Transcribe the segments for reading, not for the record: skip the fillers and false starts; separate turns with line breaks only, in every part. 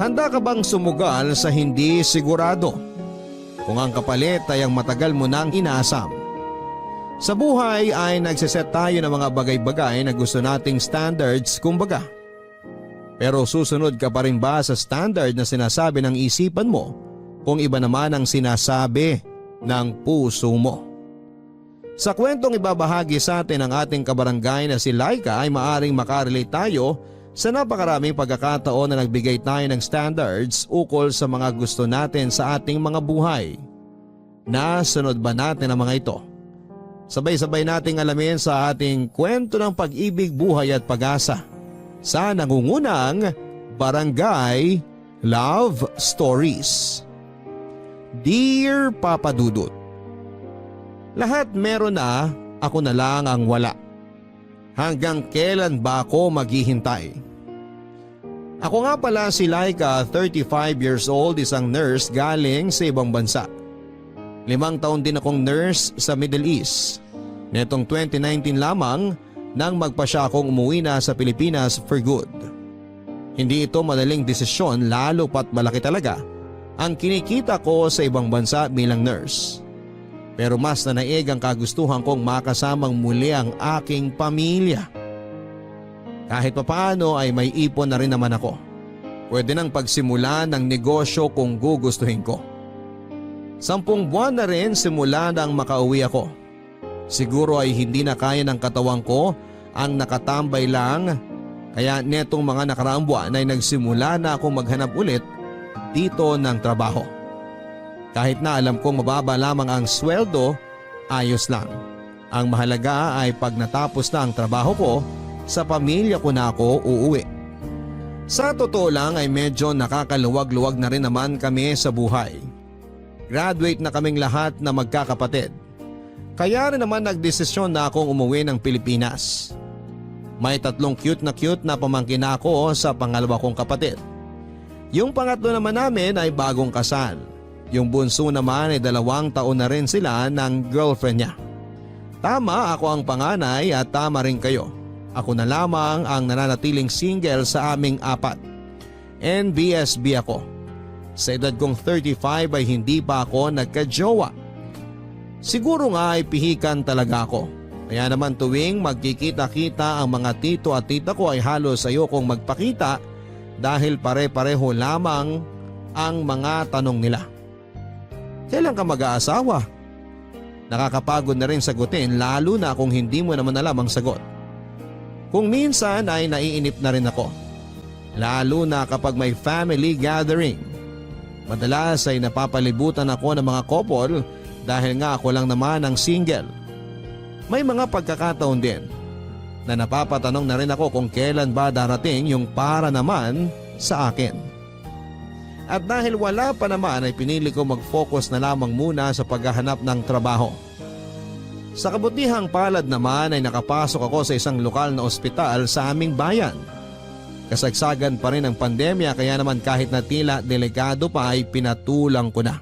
Handa ka bang sumugal sa hindi sigurado? Kung ang kapalit ay ang matagal mo nang inaasam. Sa buhay ay nagsiset tayo ng mga bagay-bagay na gusto nating standards kumbaga. Pero susunod ka pa rin ba sa standard na sinasabi ng isipan mo kung iba naman ang sinasabi ng puso mo? Sa kwentong ibabahagi sa atin ng ating kabarangay na si Laika ay maaring makarelate tayo sa napakaraming pagkakataon na nagbigay tayo ng standards ukol sa mga gusto natin sa ating mga buhay. Nasunod ba natin ang mga ito? Sabay-sabay nating alamin sa ating kwento ng pag-ibig, buhay at pag-asa sa nangungunang Barangay Love Stories. Dear Papa Dudut, lahat meron na, ako na lang ang wala. Hanggang kailan ba ako maghihintay? Ako nga pala si Laika, 35 years old, isang nurse galing sa ibang bansa. 5 taon din akong nurse sa Middle East. Netong 2019 lamang nang magpasya akong umuwi na sa Pilipinas for good. Hindi ito madaling desisyon lalo pat malaki talaga ang kinikita ko sa ibang bansa bilang nurse. Pero mas nanaig ang kagustuhan kong makasamang muli ang aking pamilya. Kahit papaano ay may ipon na rin naman ako. Pwede nang pagsimula ng negosyo kung gugustuhin ko. 10 buwan na rin simula nang makauwi ako. Siguro ay hindi na kaya ng katawan ko ang nakatambay lang, kaya netong mga nakaraang buwan ay nagsimula na akong maghanap ulit dito ng trabaho. Kahit na alam kong mababa lamang ang sweldo, ayos lang. Ang mahalaga ay pag natapos na ang trabaho ko, sa pamilya ko na ako uuwi. Sa totoo lang ay medyo nakakaluwag-luwag na rin naman kami sa buhay. Graduate na kaming lahat na magkakapatid. Kaya rin naman nagdesisyon na akong umuwi ng Pilipinas. May 3 cute na pamangkin ako sa pangalawa kong kapatid. Yung pangatlo naman namin ay bagong kasal. Yung bunso naman ay 2 taon na rin sila ng girlfriend niya. Tama, ako ang panganay at tama rin kayo. Ako na lamang ang nananatiling single sa aming 4. NBSB ako. Sa edad kong 35 ay hindi pa ako nagka-jowa. Siguro nga ay pihikan talaga ako. Kaya naman tuwing magkikita-kita ang mga tito at tita ko ay halos ayokong magpakita dahil pare-pareho lamang ang mga tanong nila. Kailan ka mag-aasawa? Nakakapagod na rin sagutin lalo na kung hindi mo naman alam ang sagot. Kung minsan ay naiinip na rin ako. Lalo na kapag may family gathering. Madalas ay napapalibutan ako ng mga couple dahil nga ako lang naman ang single. May mga pagkakataon din na napapatanong na rin ako kung kailan ba darating yung para naman sa akin. At dahil wala pa naman ay pinili ko mag-focus na lamang muna sa paghahanap ng trabaho. Sa kabutihang palad naman ay nakapasok ako sa isang lokal na ospital sa aming bayan. Kasagsagan pa rin ang pandemya kaya naman kahit na tila delikado pa ay pinatulang ko na.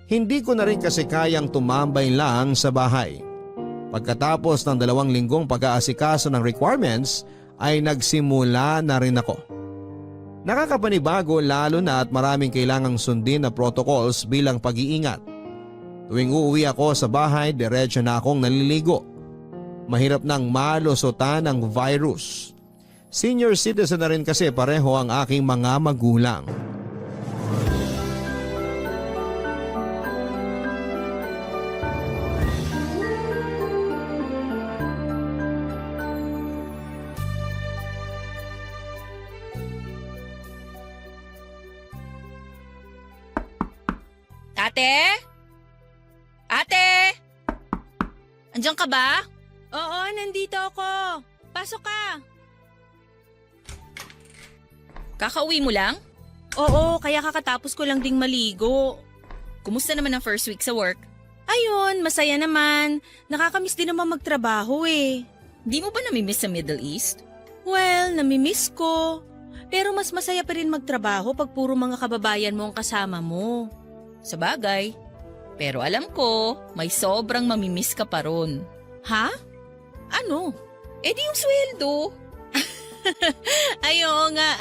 Hindi ko na rin kasi kayang tumambay lang sa bahay. Pagkatapos ng 2 linggong pag-aasikaso ng requirements ay nagsimula na rin ako. Nakakapanibago lalo na at maraming kailangang sundin na protocols bilang pag-iingat. Tuwing uuwi ako sa bahay, diretso na akong naliligo. Mahirap nang malusutan ng virus. Senior citizen na rin kasi pareho ang aking mga magulang.
Ate? Ate? Andiyan ka ba?
Oo, nandito ako. Pasok ka.
Kakauwi mo lang?
Oo, kaya kakatapos ko lang ding maligo.
Kumusta naman ang first week sa work?
Ayun, masaya naman. Nakakamiss din naman magtrabaho eh.
Di mo ba namimiss sa Middle East?
Well, namimiss ko. Pero mas masaya pa rin magtrabaho pag puro mga kababayan mo ang kasama mo.
Sabagay. Pero alam ko, may sobrang mamimiss ka pa ron.
Ha? Ano?
Eh di yung sweldo.
Ay, oo nga.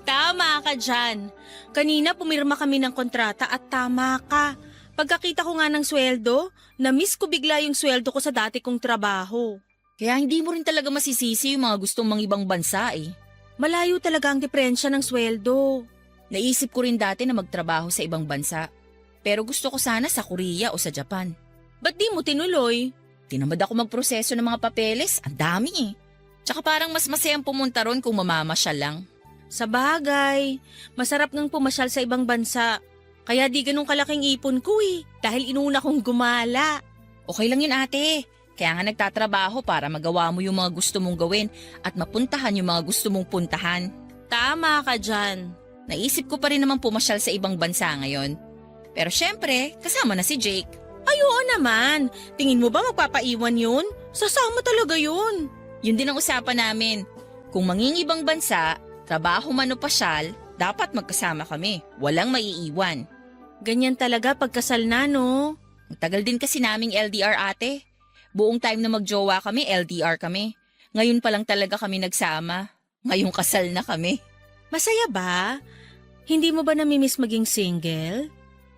Tama ka dyan. Kanina pumirma kami ng kontrata at tama ka. Pagkakita ko nga ng sweldo, na-miss ko bigla yung sweldo ko sa dati kong trabaho.
Kaya hindi mo rin talaga masisisi yung mga gustong mang ibang bansa eh.
Malayo talaga ang diferensya ng sweldo.
Naisip ko rin dati na magtrabaho sa ibang bansa. Pero gusto ko sana sa Korea o sa Japan.
Ba't di mo tinuloy?
Tinamad ako magproseso ng mga papeles, ang dami eh. Tsaka parang mas masayang pumunta ron kung mamamasyal lang.
Sa bagay, masarap ngang pumasyal sa ibang bansa. Kaya di ganun kalaking ipon ko eh, dahil inuna kong gumala.
Okay lang yun ate. Kaya nga nagtatrabaho para magawa mo yung mga gusto mong gawin at mapuntahan yung mga gusto mong puntahan.
Tama ka dyan.
Naisip ko pa rin naman pumasyal sa ibang bansa ngayon. Pero syempre, kasama na si Jake.
Ay, oo naman. Tingin mo ba magpapaiwan yun? Sasama talaga yun.
Yun din ang usapan namin. Kung mangingibang bansa, trabaho man o pasyal, dapat magkasama kami. Walang maiiwan.
Ganyan talaga pagkasal na, no?
Ang tagal din kasi naming LDR ate. Buong time na magjowa kami, LDR kami. Ngayon pa lang talaga kami nagsama. Ngayong kasal na kami.
Masaya ba? Hindi mo ba namimiss maging single?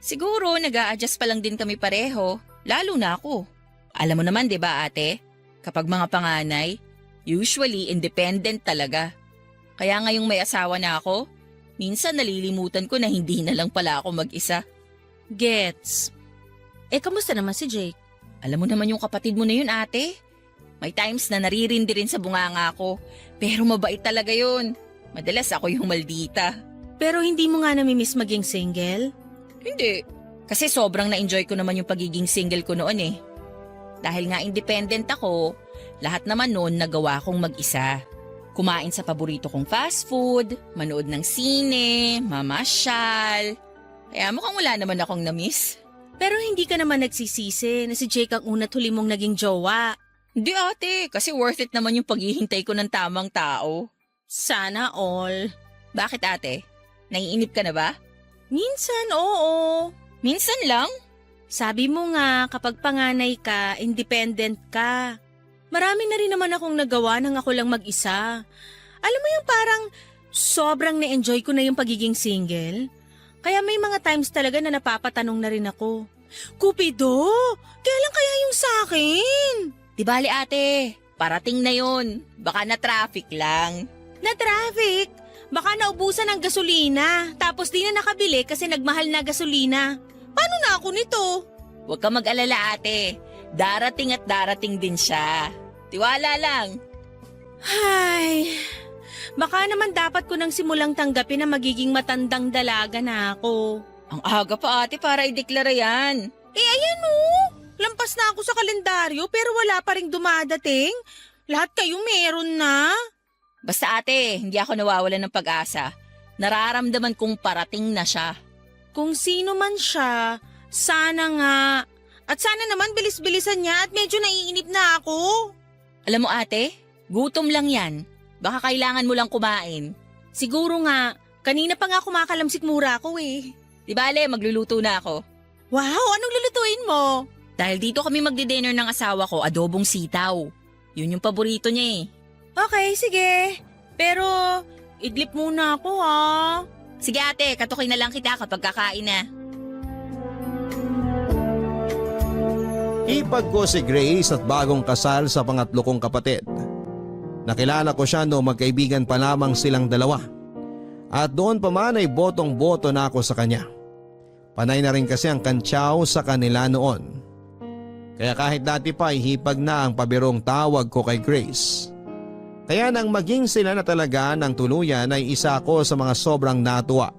Siguro nag-a-adjust pa lang din kami pareho, lalo na ako. Alam mo naman 'di ba ate, kapag mga panganay, usually independent talaga. Kaya ngayong may asawa na ako, minsan nalilimutan ko na hindi na lang pala ako mag-isa.
Gets. Kamusta naman si Jake?
Alam mo naman yung kapatid mo na yun ate. May times na naririndi rin sa bunganga ko, pero mabait talaga yun. Madalas ako yung maldita.
Pero hindi mo nga namimiss maging single?
Hindi. Kasi sobrang na-enjoy ko naman yung pagiging single ko noon eh. Dahil nga independent ako, lahat naman noon nagawa kong mag-isa. Kumain sa paborito kong fast food, manood ng sine, mamasyal. Kaya mukhang wala naman akong na-miss.
Pero hindi ka naman nagsisisi na si Jake ang una't huli mong naging jowa.
Hindi ate, kasi worth it naman yung paghihintay ko ng tamang tao.
Sana all.
Bakit ate? Naiinip ka na ba?
Minsan, oo.
Minsan lang.
Sabi mo nga, kapag panganay ka, independent ka. Marami na rin naman akong nagawa nang ako lang mag-isa. Alam mo yung parang sobrang na-enjoy ko na yung pagiging single. Kaya may mga times talaga na napapatanong na rin ako. Cupido, kailan kaya yung sa akin?
Di bali ate, parating na yun. Baka na-traffic lang.
Na-traffic? Baka naubusan ng gasolina, tapos di na nakabili kasi nagmahal na gasolina. Paano na ako nito?
Huwag ka mag-alala ate. Darating at darating din siya. Tiwala lang.
Ay, baka naman dapat ko nang simulang tanggapin na magiging matandang dalaga na ako.
Ang aga pa ate para ideklara yan.
Ayan oh, lampas na ako sa kalendaryo pero wala pa ring dumadating. Lahat kayo meron na.
Basta ate, hindi ako nawawalan ng pag-asa. Nararamdaman kong parating na siya.
Kung sino man siya, sana nga. At sana naman bilis-bilisan niya at medyo naiinip na ako.
Alam mo ate, gutom lang yan. Baka kailangan mo lang kumain.
Siguro nga, kanina pa nga kumakalamsik mura ako eh.
Di bale, magluluto na ako.
Wow, anong lulutuin mo?
Dahil dito kami magdi-dinner ng asawa ko, adobong sitaw. Yun yung paborito niya eh.
Okay, sige. Pero, idlip muna ako ha.
Sige ate, katukin na lang kita kapag kakain na.
Ipag ko si Grace at bagong kasal sa pangatlo kong kapatid. Nakilala ko siya noong magkaibigan pa lamang silang dalawa. At doon pa man ay botong-boto na ako sa kanya. Panay na rin kasi ang kantsaw sa kanila noon. Kaya kahit dati pa ay hipag na ang pabirong tawag ko kay Grace. Kaya nang maging sila na talaga ng tuluyan ay isa ako sa mga sobrang natuwa.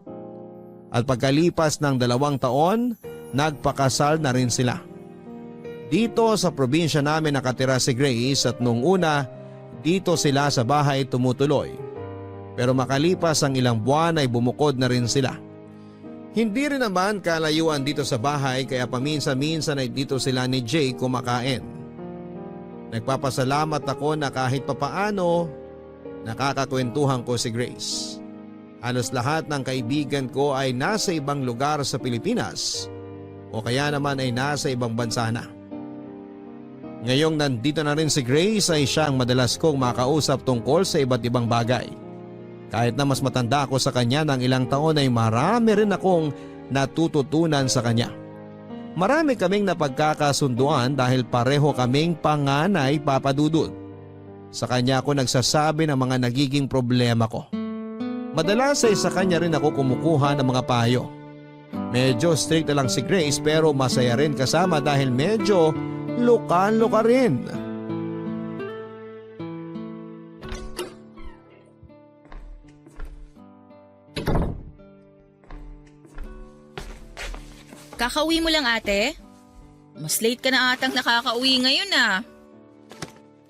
At pagkalipas ng 2 taon, nagpakasal na rin sila. Dito sa probinsya namin nakatira si Grace at nung una, dito sila sa bahay tumutuloy. Pero makalipas ang ilang buwan ay bumukod na rin sila. Hindi rin naman kalayuan dito sa bahay kaya paminsan-minsan ay dito sila ni Jay kumakain. Nagpapasalamat ako na kahit papaano nakakakwentuhan ko si Grace. Halos lahat ng kaibigan ko ay nasa ibang lugar sa Pilipinas o kaya naman ay nasa ibang bansa na. Ngayong nandito na rin si Grace ay siya ang madalas kong makausap tungkol sa iba't ibang bagay. Kahit na mas matanda ako sa kanya ng ilang taon ay marami rin akong natututunan sa kanya. Marami kaming napagkakasunduan dahil pareho kaming panganay papadudod. Sa kanya ako nagsasabi ng mga nagiging problema ko. Madalas ay sa kanya rin ako kumukuha ng mga payo. Medyo strict na lang si Grace pero masaya rin kasama dahil medyo lokal-loka rin.
Kakauwi mo lang ate? Mas late ka na atang nakakauwi ngayon ah.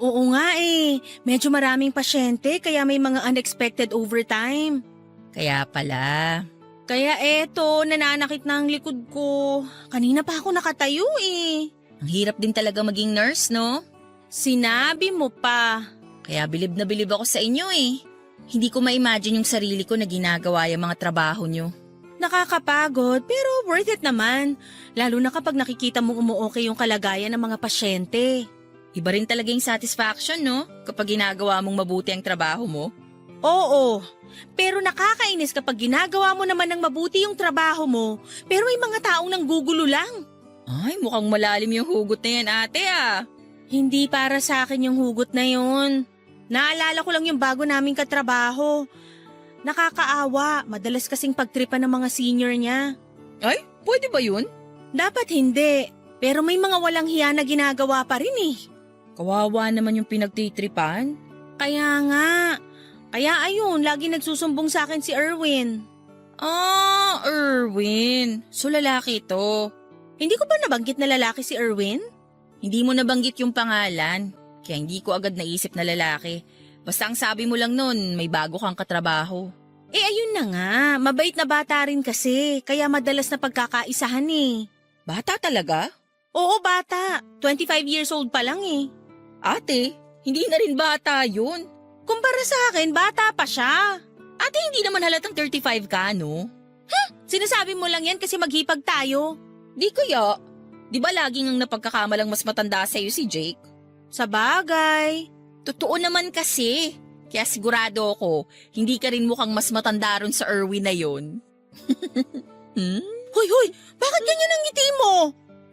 Oo nga eh. Medyo maraming pasyente kaya may mga unexpected overtime.
Kaya pala.
Kaya eto, nananakit na ang likod ko. Kanina pa ako nakatayo eh.
Ang hirap din talaga maging nurse, no?
Sinabi mo pa.
Kaya bilib na bilib ako sa inyo eh. Hindi ko ma-imagine yung sarili ko na ginagawa yung mga trabaho nyo.
Nakakapagod pero worth it naman. Lalo na kapag nakikita mong umuokay yung kalagayan ng mga pasyente.
Iba rin talaga yung satisfaction, no? Kapag ginagawa mong mabuti ang trabaho mo.
Oo, pero nakakainis kapag ginagawa mo naman ng mabuti yung trabaho mo pero may mga taong nanggugulo lang.
Ay, mukhang malalim yung hugot na yan ate ah.
Hindi para sa akin yung hugot na yun. Naalala ko lang yung bago naming katrabaho. Nakakaawa, madalas kasing pagtripan ng mga senior niya.
Ay, pwede ba yun?
Dapat hindi, pero may mga walang hiya na ginagawa pa rin eh.
Kawawa naman yung pinagtitripan.
Kaya nga, kaya ayun, lagi nagsusumbong sa akin si Erwin.
Ah, Erwin. So lalaki to.
Hindi ko ba nabanggit na lalaki si Erwin?
Hindi mo nabanggit yung pangalan. Kaya hindi ko agad naisip na lalaki. Basta ang sabi mo lang nun, may bago kang katrabaho.
Eh ayun na nga, mabait na bata rin kasi, kaya madalas na pagkakaisahan eh.
Bata talaga?
Oo, bata. 25 years old pa lang eh.
Ate, hindi na rin bata yun.
Kumpara sa akin, bata pa siya.
Ate, hindi naman halatang 35 ka, no?
Sinasabi mo lang yan kasi maghipag tayo.
Di kaya. Di ba laging ang napagkakamalang mas matanda sa'yo si Jake?
Sa bagay.
Totoo naman kasi. Kaya sigurado ako, hindi ka rin mukhang mas matanda ron sa Erwin na yon.
Hoy, bakit ganyan ang ngiti mo?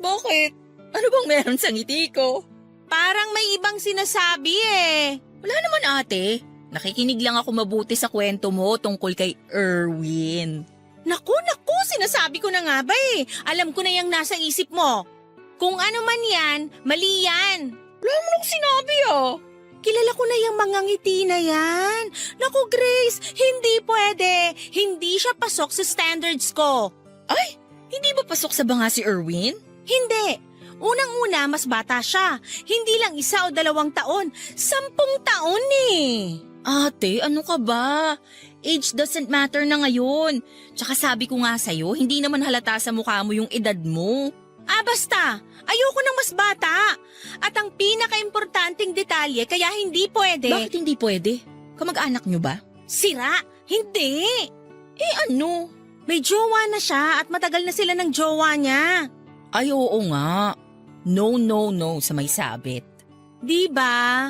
Bakit? Ano bang meron sa ngiti ko?
Parang may ibang sinasabi eh.
Wala naman ate. Nakikinig lang ako mabuti sa kwento mo tungkol kay Erwin.
Naku, sinasabi ko na nga ba eh. Alam ko na yung nasa isip mo. Kung ano man yan, mali yan.
Wala mo nang sinabi ah.
Kilala ko na yung mga ngiti na yan. Naku Grace, hindi pwede. Hindi siya pasok sa standards ko.
Ay, hindi ba pasok sa banga si Erwin?
Hindi. Unang-una, mas bata siya. Hindi lang 1 o 2 taon. 10 taon eh.
Ate, ano ka ba? Age doesn't matter na ngayon. Tsaka sabi ko nga sa'yo, hindi naman halata sa mukha mo yung edad mo.
Basta. Ayoko ng mas bata. At ang pinaka-importanting detalye kaya hindi pwede.
Bakit hindi pwede? Kamag-anak nyo ba?
Sira? Hindi.
Eh ano?
May jowa na siya at matagal na sila ng jowa niya.
Ay oo nga. No sa may sabit.
Diba?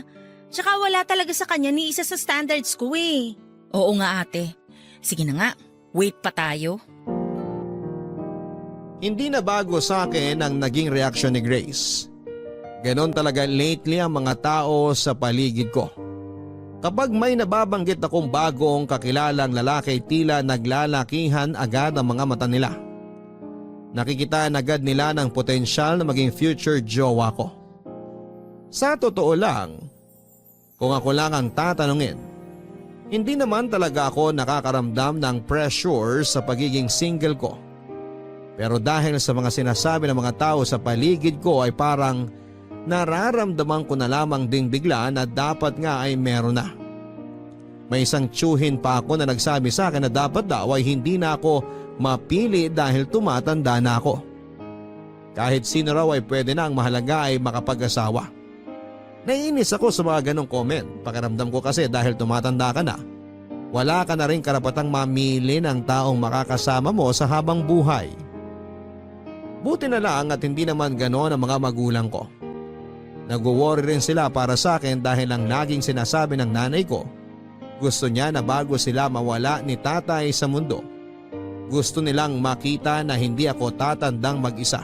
Tsaka wala talaga sa kanya ni isa sa standards ko eh.
Oo nga ate. Sige na nga, wait pa tayo.
Hindi na bago sa akin ang naging reaksyon ni Grace. Ganon talaga lately ang mga tao sa paligid ko. Kapag may nababanggit akong bagong kakilalang lalaki, tila naglalakihan agad ang mga mata nila. Nakikitaan agad nila ng potensyal na maging future jowa ko. Sa totoo lang, kung ako lang ang tatanungin, hindi naman talaga ako nakakaramdam ng pressure sa pagiging single ko. Pero dahil sa mga sinasabi ng mga tao sa paligid ko ay parang nararamdaman ko na lamang ding bigla na dapat nga ay meron na. May isang tsuhin pa ako na nagsabi sa akin na dapat daw ay hindi na ako mapili dahil tumatanda na ako. Kahit sino raw ay pwede na, ang mahalaga ay makapag-asawa. Naiinis ako sa mga ganong comment. Pakiramdam ko kasi dahil tumatanda ka na, wala ka na rin karapatang mamili ng taong makakasama mo sa habang buhay. Buti na lang at hindi naman ganon ang mga magulang ko. Nag-worry rin sila para sa akin dahil ang laging sinasabi ng nanay ko, gusto niya na bago sila mawala ni tatay sa mundo, gusto nilang makita na hindi ako tatandang mag-isa.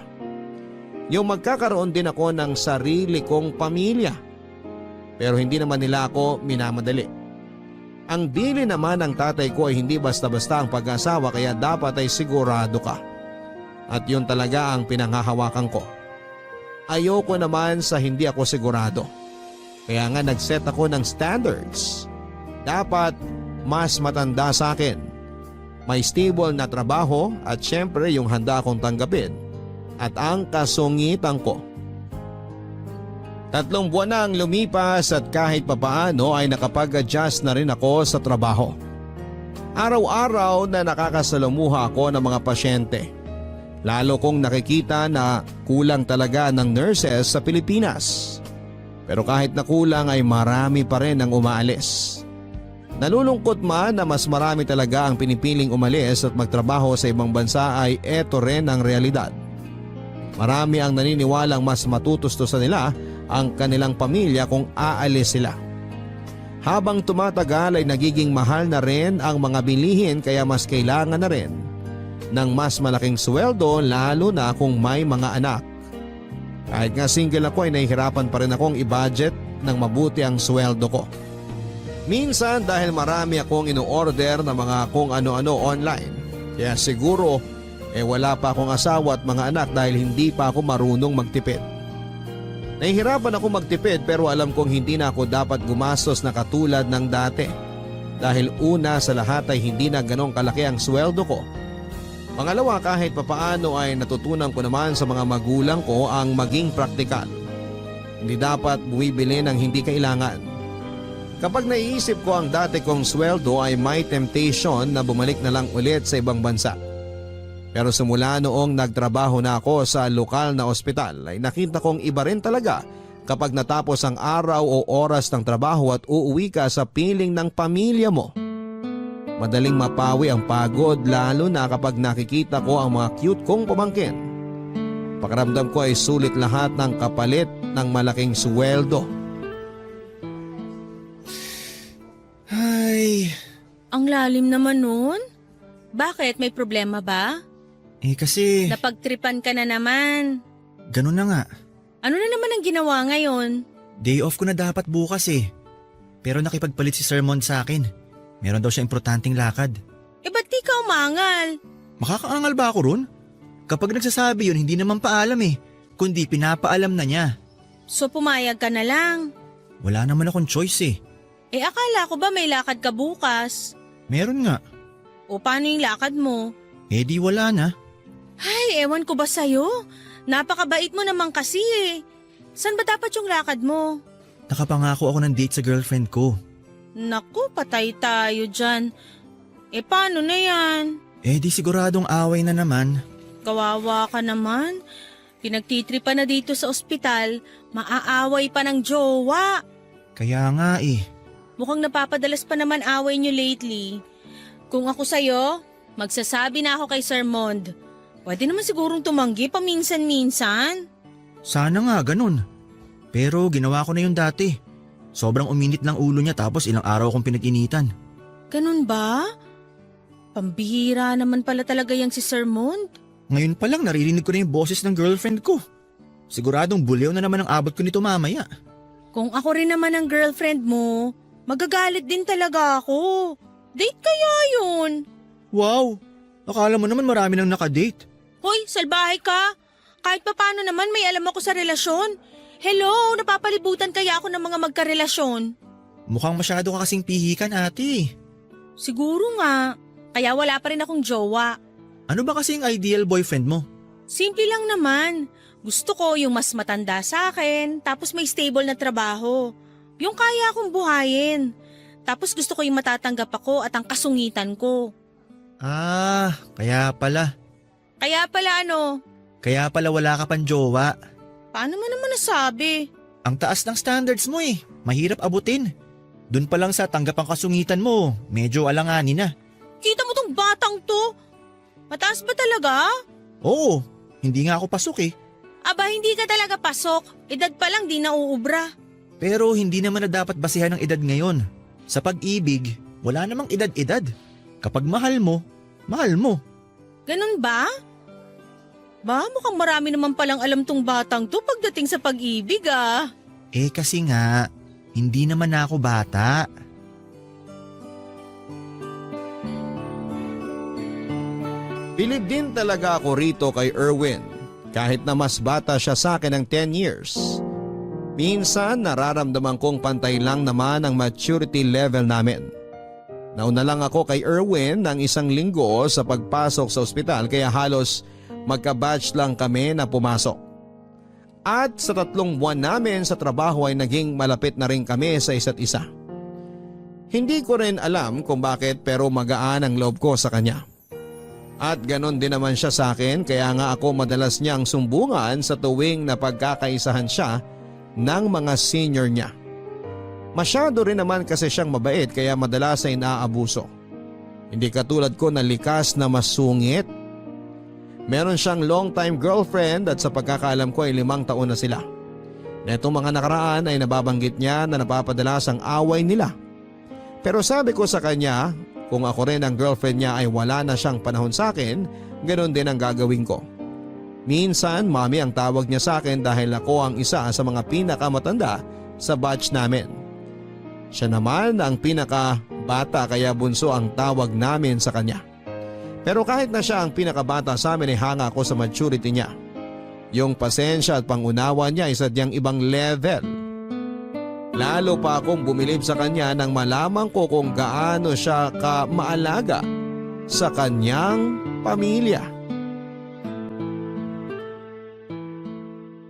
Yung magkakaroon din ako ng sarili kong pamilya. Pero hindi naman nila ako minamadali. Ang dili naman ng tatay ko ay hindi basta-basta ang pag-asawa kaya dapat ay sigurado ka. At yun talaga ang pinanghahawakan ko. Ayoko naman sa hindi ako sigurado. Kaya nga nag-set ako ng standards. Dapat mas matanda sa akin. May stable na trabaho at syempre yung handa akong tanggapin. At ang kasungitan ko. 3 buwan na ang lumipas at kahit papaano ay nakapag-adjust na rin ako sa trabaho. Araw-araw na nakakasalamuha ako ng mga pasyente. Lalo kong nakikita na kulang talaga ng nurses sa Pilipinas. Pero kahit na kulang ay marami pa rin ang umaalis. Nalulungkot man na mas marami talaga ang pinipiling umalis at magtrabaho sa ibang bansa ay eto rin ang realidad. Marami ang naniniwalang mas matutustusan nila ang kanilang pamilya kung aalis sila. Habang tumatagal ay nagiging mahal na rin ang mga bilihin kaya mas kailangan na rin ng mas malaking sweldo lalo na kung may mga anak. Kahit nga single ako ay nahihirapan pa rin akong i-budget ng mabuti ang sweldo ko. Minsan dahil marami akong ino-order na mga kung ano-ano online. Kaya siguro wala pa akong asawa at mga anak dahil hindi pa ako marunong magtipid. Nahihirapan ako magtipid pero alam kong hindi na ako dapat gumastos na katulad ng dati. Dahil una sa lahat ay hindi na ganong kalaki ang sweldo ko. Pangalawa, kahit papaano ay natutunan ko naman sa mga magulang ko ang maging praktikal. Hindi dapat bumibili ng hindi kailangan. Kapag naiisip ko ang dati kong sweldo ay may temptation na bumalik na lang ulit sa ibang bansa. Pero simula noong nagtrabaho na ako sa lokal na ospital ay nakita kong iba rin talaga kapag natapos ang araw o oras ng trabaho at uuwi ka sa piling ng pamilya mo. Madaling mapawi ang pagod lalo na kapag nakikita ko ang mga cute kong pamangkin. Pakiramdam ko ay sulit lahat ng kapalit ng malaking sweldo.
Ay,
Ang lalim naman nun. Bakit? May problema ba?
kasi
Napagtripan ka na naman.
ganun na nga.
Ano na naman ang ginawa ngayon?
Day off ko na dapat bukas eh. Pero nakipagpalit si Sir Mon sa akin. Meron daw siya importanteng lakad.
Ba't di ka umangal?
Makakaangal ba ako ron? Kapag nagsasabi yun, hindi naman paalam eh. Kundi pinapaalam na niya.
So pumayag ka na lang.
Wala naman akong choice eh.
Akala ko ba may lakad ka bukas?
Meron nga.
O paano yung lakad mo?
Di wala na.
Ay, ewan ko ba sa'yo? Napakabait mo naman kasi eh. San ba dapat yung lakad mo?
Nakapangako ako ng date sa girlfriend ko.
Naku, patay tayo dyan. Paano na yan?
Di siguradong away na naman.
Kawawa ka naman. Pinagtitripa na dito sa ospital, maaaway pa ng jowa.
Kaya nga eh.
Mukhang napapadalas pa naman away nyo lately. Kung ako sa'yo, magsasabi na ako kay Sir Mond. Pwede naman sigurong tumanggi paminsan-minsan.
Sana nga ganun. Pero ginawa ko na yun dati. Sobrang uminit ng ulo niya tapos ilang araw akong pinag-initan.
Ganun ba? Pambihira naman pala talaga yang si Sir Mond.
Ngayon pa lang naririnig ko na yung boses ng girlfriend ko. Siguradong buliw na naman ang abot ko nito mamaya.
Kung ako rin naman ang girlfriend mo, magagalit din talaga ako. Date kaya yun?
Wow! Akala mo naman marami nang nakadate.
Hoy, salbahe ka. Kahit papaano naman may alam ako sa relasyon. Hello, napapalibutan kaya ako ng mga magkarelasyon?
Mukhang masyado ka kasing pihikan ate.
Siguro nga, kaya wala pa rin akong jowa.
Ano ba kasi yung ideal boyfriend mo?
Simple lang naman. Gusto ko yung mas matanda sa akin, tapos may stable na trabaho. Yung kaya akong buhayin. Tapos gusto ko yung matatanggap ako at ang kasungitan ko.
Kaya pala.
Kaya pala ano?
Kaya pala wala ka pang jowa.
Paano mo naman nasabi?
Ang taas ng standards mo eh. Mahirap abutin. Doon pa lang sa tanggap ang kasungitan mo, medyo alanganin na.
Kita mo tong batang to? Mataas ba talaga?
Oo, hindi nga ako pasok eh.
Aba, hindi ka talaga pasok. Edad pa lang di nauubra.
Pero hindi naman na dapat basihan ng edad ngayon. Sa pag-ibig, wala namang edad-edad. Kapag mahal mo, mahal mo.
Ganun ba? Ba, mukhang marami naman palang alam tong batang to pagdating sa pag-ibig ah.
Eh kasi nga, hindi naman na ako bata.
Bilib din talaga ako rito kay Erwin kahit na mas bata siya sa akin ng 10 years. Minsan nararamdaman kong pantay lang naman ang maturity level namin. Nauna lang ako kay Erwin ng 1 linggo sa pagpasok sa ospital kaya halos magka-batch lang kami na pumasok. At sa 3 buwan namin sa trabaho ay naging malapit na rin kami sa isa't isa. Hindi ko rin alam kung bakit pero magaan ang loob ko sa kanya. At ganon din naman siya sa akin kaya nga ako madalas niyang sumbungan sa tuwing napagkakaisahan siya ng mga senior niya. Masyado rin naman kasi siyang mabait kaya madalas ay naaabuso. Hindi katulad ko na likas na masungit. Meron siyang long time girlfriend at sa pagkakaalam ko ay 5 taon na sila. Netong mga nakaraan ay nababanggit niya na napapadalas ang away nila. Pero sabi ko sa kanya, kung ako rin ang girlfriend niya ay wala na siyang panahon sa akin, ganoon din ang gagawin ko. Minsan mami ang tawag niya sa akin dahil ako ang isa sa mga pinakamatanda sa batch namin. Siya naman ang pinakabata kaya bunso ang tawag namin sa kanya. Pero kahit na siya ang pinakabata sa amin ay hanga ako sa maturity niya. Yung pasensya at pangunawa niya ay sadyang ibang level. Lalo pa akong bumilib sa kanya nang malaman ko kung gaano siya ka-maalaga sa kanyang pamilya.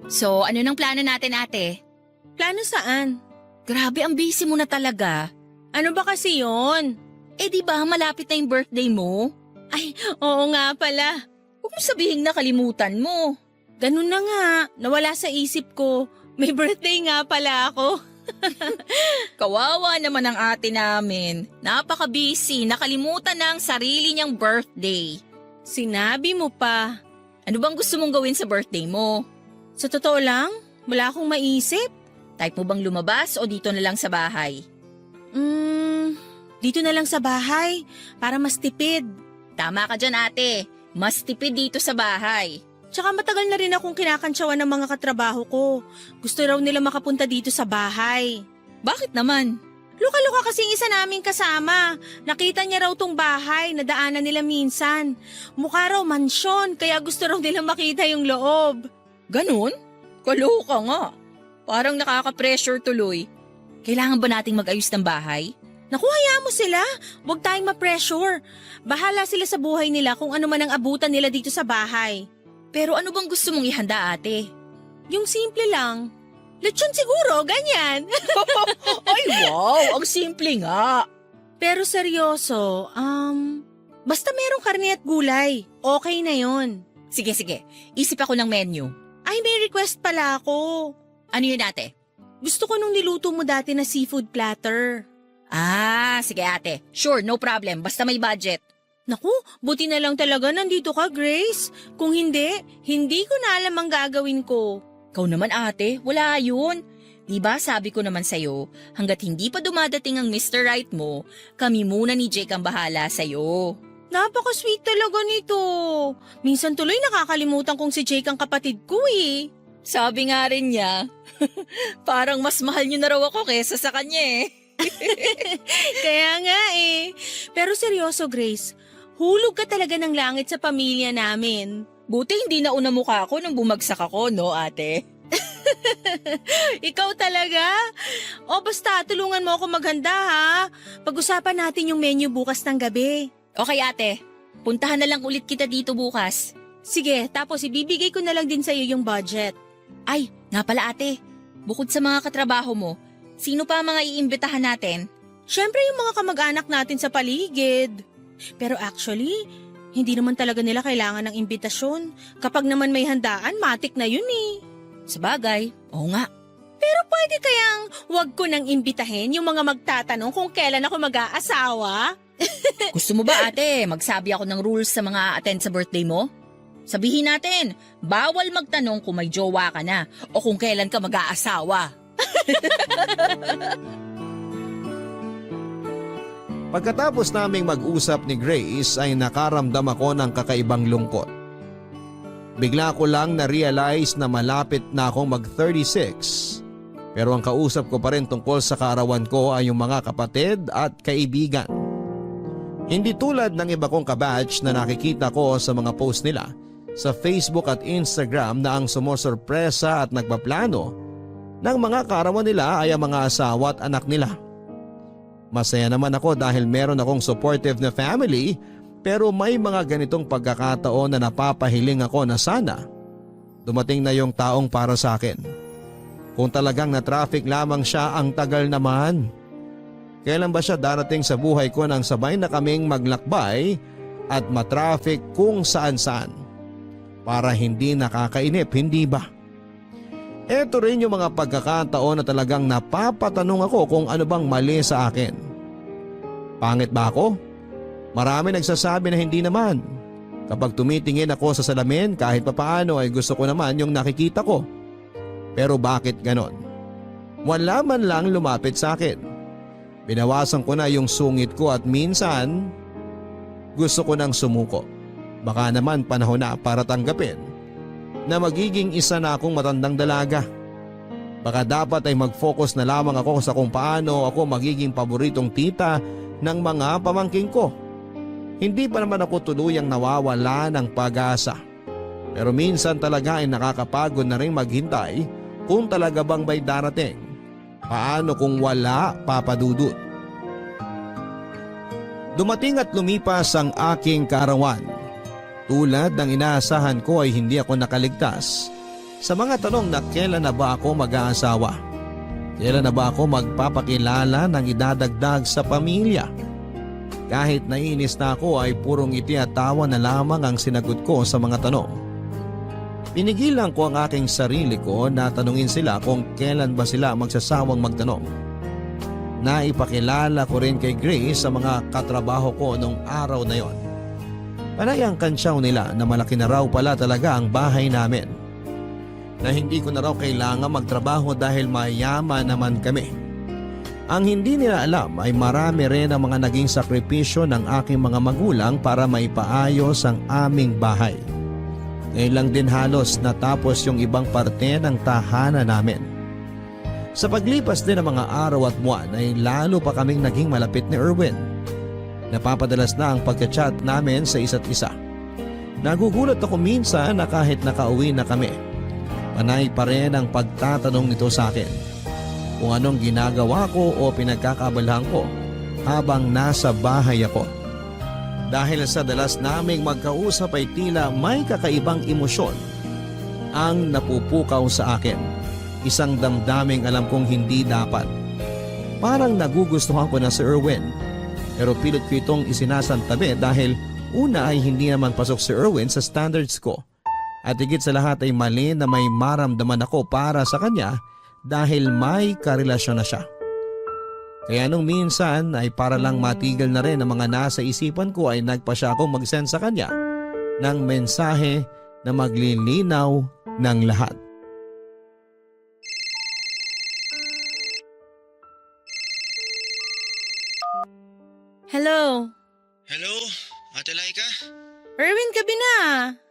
So, ano nang plano natin, ate?
Plano saan?
Grabe, ang busy mo na talaga.
Ano ba kasi yon?
Eh di ba malapit na yung birthday mo?
Ay, oo nga pala.
Huwag mo sabihin na kalimutan mo.
Ganun na nga, nawala sa isip ko. May birthday nga pala ako.
Kawawa naman ang ate namin. Napaka-busy, nakalimutan na ang sarili niyang birthday.
Sinabi mo pa.
Ano bang gusto mong gawin sa birthday mo?
Sa totoo lang, wala akong maisip.
Type mo bang lumabas o dito na lang sa bahay?
Dito na lang sa bahay para mas tipid.
Tama ka dyan, ate. Mas tipid dito sa bahay.
Tsaka matagal na rin akong kinakantsawan ng mga katrabaho ko. Gusto raw nila makapunta dito sa bahay.
Bakit naman?
Luka-luka kasing isa naming kasama. Nakita niya raw tong bahay na daanan nila minsan. Mukha raw mansyon kaya gusto raw nila makita yung loob.
Ganun? Kaloka nga. Parang nakaka-pressure tuloy. Kailangan ba nating mag-ayos ng bahay?
Naku, hayaan mo sila. Huwag tayong ma-pressure. Bahala sila sa buhay nila kung ano man ang abutan nila dito sa bahay.
Pero ano bang gusto mong ihanda, ate?
Yung simple lang. Lechon siguro, ganyan.
Ay wow, ang simple nga.
Pero seryoso, basta merong karne at gulay. Okay na yon.
Sige, isip ako ng menu.
Ay, may request pala ako.
Ano yun, ate?
Gusto ko nung niluto mo dati na seafood platter.
Ah, sige ate. Sure, no problem. Basta may budget.
Naku, buti na lang talaga nandito ka, Grace. Kung hindi ko na alam ang gagawin ko.
Ikaw naman ate, wala yun. Diba sabi ko naman sa'yo, hanggat hindi pa dumadating ang Mr. Right mo, kami muna ni Jake ang bahala sa'yo.
Napaka-sweet talaga nito. Minsan tuloy nakakalimutan kong si Jake ang kapatid ko eh.
Sabi nga rin niya, parang mas mahal niyo na raw ako kesa sa kanya eh.
Kaya nga eh. Pero seryoso, Grace, hulog ka talaga ng langit sa pamilya namin.
Buti hindi nauna mukha ako nung bumagsak ako, no ate?
Ikaw talaga? O basta, tulungan mo ako maghanda ha. Pag-usapan natin yung menu bukas ng gabi.
Okay ate, puntahan na lang ulit kita dito bukas.
Sige, tapos ibibigay ko na lang din sa'yo yung budget.
Ay, nga pala ate, bukod sa mga katrabaho mo, sino pa ang mga iimbitahan natin?
Siyempre yung mga kamag-anak natin sa paligid. Pero actually, hindi naman talaga nila kailangan ng imbitasyon. Kapag naman may handaan, matik na yun eh.
Sabagay, oo nga.
Pero pwede kayang wag ko nang imbitahin yung mga magtatanong kung kailan ako mag-aasawa?
Gusto mo ba ate, magsabi ako ng rules sa mga attend sa birthday mo? Sabihin natin, bawal magtanong kung may jowa ka na o kung kailan ka mag-aasawa.
Pagkatapos naming mag-usap ni Grace ay nakaramdam ako ng kakaibang lungkot. Bigla ko lang na-realize na malapit na akong mag-36. Pero ang kausap ko pa rin tungkol sa kaarawan ko ay yung mga kapatid at kaibigan. Hindi tulad ng iba kong kabatch na nakikita ko sa mga post nila sa Facebook at Instagram na ang sumusurpresa at nagpaplano ng mga kaarawan nila ay ang mga asawa at anak nila. Masaya naman ako dahil meron akong supportive na family, pero may mga ganitong pagkakataon na napapahiling ako na sana dumating na yung taong para sa akin. Kung talagang na-traffic lamang siya, ang tagal naman. Kailan ba siya darating sa buhay ko nang sabay na kaming maglakbay at matraffic kung saan-saan? Para hindi nakakainip, hindi ba? Ito rin yung mga pagkakataon na talagang napapatanong ako kung ano bang mali sa akin. Pangit ba ako? Marami nagsasabi na hindi naman. Kapag tumitingin ako sa salamin, kahit papaano ay gusto ko naman yung nakikita ko. Pero bakit ganon? Wala man lang lumapit sa akin. Binawasan ko na yung sungit ko at minsan gusto ko nang sumuko. Baka naman panahon na para tanggapin na magiging isa na akong matandang dalaga. Baka dapat ay mag-focus na lamang ako sa kung paano ako magiging paboritong tita ng mga pamangking ko. Hindi pa naman ako tuluyang nawawala ng pag-asa. Pero minsan talaga ay nakakapagod na rin maghintay kung talaga bang may darating. Paano kung wala, Papa Dudut? Dumating at lumipas ang aking kaarawan. Tulad ng inaasahan ko ay hindi ako nakaligtas sa mga tanong na kailan na ba ako mag-aasawa? Kailan na ba ako magpapakilala ng idadagdag sa pamilya? Kahit naiinis na ako ay purong ngiti at tawa na lamang ang sinagot ko sa mga tanong. Pinigilan ko ang aking sarili ko na tanungin sila kung kailan ba sila magsasawang magtanong. Naipakilala ko rin kay Grace sa mga katrabaho ko noong araw na yon. Panay ang kansyaw nila na malaki na raw pala talaga ang bahay namin. Na hindi ko na raw kailangan magtrabaho dahil mayaman naman kami. Ang hindi nila alam ay marami rin ang mga naging sakripisyo ng aking mga magulang para maipaayos ang aming bahay. Ngayon lang din halos natapos yung ibang parte ng tahanan namin. Sa paglipas din ng mga araw at buwan ay lalo pa kaming naging malapit ni Erwin. Napapadalas na ang pagka-chat namin sa isa't isa. Nagugulat ako minsan na kahit nakauwi na kami, panay pa rin ang pagtatanong nito sa akin kung anong ginagawa ko o pinagkakabalahan ko habang nasa bahay ako. Dahil sa dalas naming magkausap ay tila may kakaibang emosyon ang napupukaw sa akin. Isang damdaming alam kong hindi dapat. Parang nagugustuhan ko na si Erwin. Pero pilit ko itong isinasantabi dahil una ay hindi naman pasok si Erwin sa standards ko. At higit sa lahat ay mali na may maramdaman ako para sa kanya dahil may karelasyon na siya. Kaya nung minsan ay para lang matigil na rin ang mga nasa isipan ko ay nagpa siya akong mag-send sa kanya ng mensahe na maglilinaw ng lahat.
Hello?
Hello, Ate Laika?
Erwin, gabi na.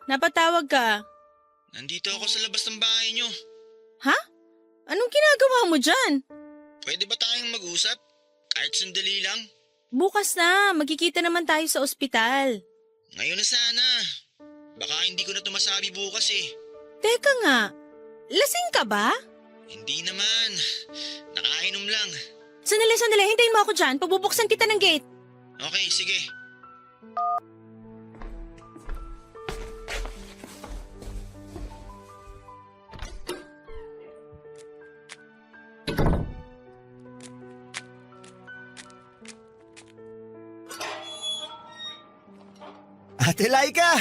Napatawag ka.
Nandito ako sa labas ng bahay niyo.
Ha? Anong ginagawa mo dyan?
Pwede ba tayong mag-usap? Kahit sandali lang?
Bukas na, magkikita naman tayo sa ospital.
Ngayon na sana. Baka hindi ko na tumasabi bukas eh.
Teka nga, lasing ka ba?
Hindi naman. Nakainom lang.
Sandali, hintayin mo ako dyan. Pabubuksan kita ng gate.
Okay, sige. Ate Laika!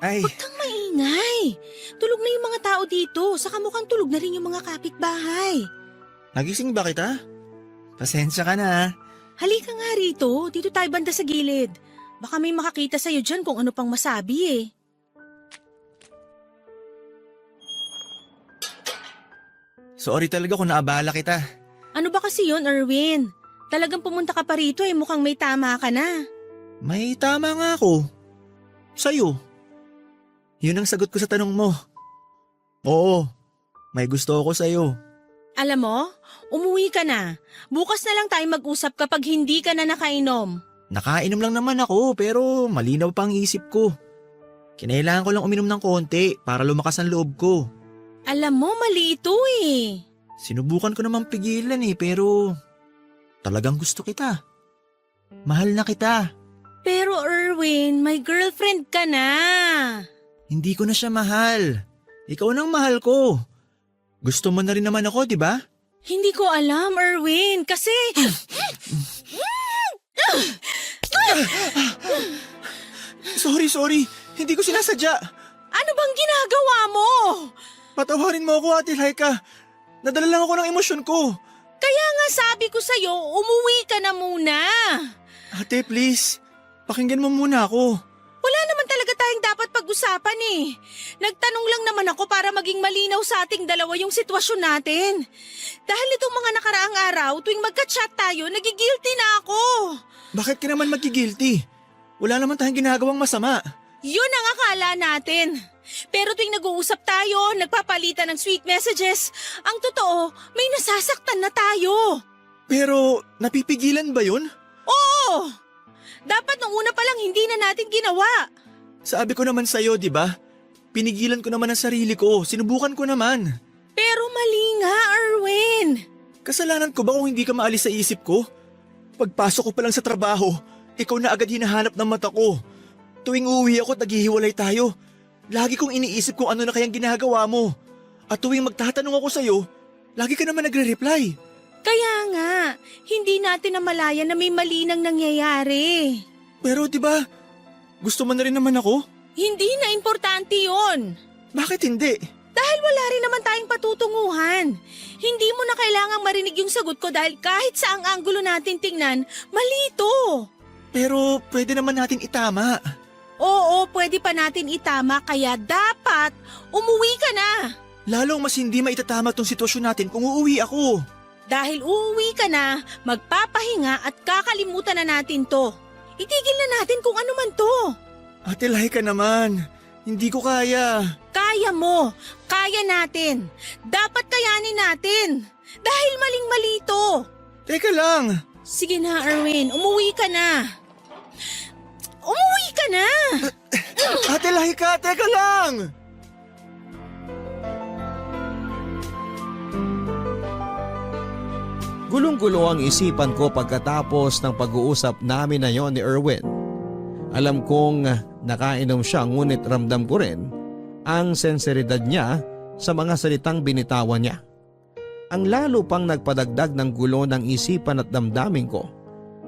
Ay,
Huwag kang maingay. Tulog na yung mga tao dito. Saka mukhang tulog na rin yung mga kapitbahay.
nagising ba kita? Pasensya ka na.
Halika nga rito. Dito tayo banda sa gilid. Baka may makakita sa'yo dyan kung ano pang masabi eh.
Sorry talaga kung naabala kita.
Ano ba kasi yun, Erwin? Talagang pumunta ka pa rito mukhang may tama ka na.
May tama nga ako. Sa'yo. Yun ang sagot ko sa tanong mo. Oo, may gusto ako sa'yo.
Alam mo, umuwi ka na. Bukas na lang tayo mag-usap kapag hindi ka na nakainom.
Nakainom lang naman ako pero malinaw pa ang isip ko. Kinailangan ko lang uminom ng konti para lumakas ang loob ko.
Alam mo, mali ito eh.
Sinubukan ko naman pigilan pero talagang gusto kita. Mahal na kita.
Pero Erwin, may girlfriend ka na.
Hindi ko na siya mahal. Ikaw nang mahal ko. Gusto mo na rin naman ako, di ba?
Hindi ko alam, Erwin, kasi...
Sorry. Hindi ko sinasadya.
Ano bang ginagawa mo?
Patawarin mo ako, Ate Laika. Nadala lang ako ng emosyon ko.
Kaya nga sabi ko sa'yo, umuwi ka na muna.
Ate, please. Pakinggan mo muna ako.
Wala naman talaga tayong dapat pag-usapan eh. Nagtanong lang naman ako para maging malinaw sa ating dalawa yung sitwasyon natin. Dahil itong mga nakaraang araw, tuwing magka-chat tayo, nagigilty na ako.
Bakit ka naman magigilty? Wala naman tayong ginagawang masama.
Yun ang akala natin. Pero tuwing nag-uusap tayo, nagpapalitan ng sweet messages, ang totoo, may nasasaktan na tayo.
Pero napipigilan ba yun?
Oo! Dapat nung una pa lang hindi na natin ginawa.
Sabi ko naman sa'yo, di ba? Pinigilan ko naman ang sarili ko. Sinubukan ko naman.
Pero mali nga, Erwin.
Kasalanan ko ba kung hindi ka maalis sa isip ko? Pagpasok ko pa lang sa trabaho, ikaw na agad hinahanap ng mata ko. Tuwing uuwi ako at naghihiwalay tayo, lagi kong iniisip kung ano na kayang ginagawa mo. At tuwing magtatanong ako sa'yo, lagi ka naman nagre-reply.
Kaya nga, hindi natin namalayan na may mali nang nangyayari.
Pero di ba, gusto mo na rin naman ako?
Hindi na importante yon.
Bakit hindi?
Dahil wala rin naman tayong patutunguhan. Hindi mo na kailangang marinig yung sagot ko dahil kahit saang anggulo natin tingnan, mali ito.
Pero pwede naman natin itama.
Oo, pwede pa natin itama kaya dapat umuwi ka na.
Lalong mas hindi maitatama tong sitwasyon natin kung uuwi ako.
Dahil uuwi ka na, magpapahinga at kakalimutan na natin to. Itigil na natin kung ano man to.
Ate Laika naman, hindi ko kaya.
Kaya mo, kaya natin. Dapat kayanin natin. Dahil maling-mali to.
Teka lang.
Sige na, Erwin, umuwi ka na. Umuwi ka na!
Ate Laika, teka lang!
Gulong-gulo ang isipan ko pagkatapos ng pag-uusap namin na yon ni Erwin. Alam kong nakainom siya ngunit ramdam ko rin ang senseridad niya sa mga salitang binitawan niya. Ang lalo pang nagpadagdag ng gulo ng isipan at damdamin ko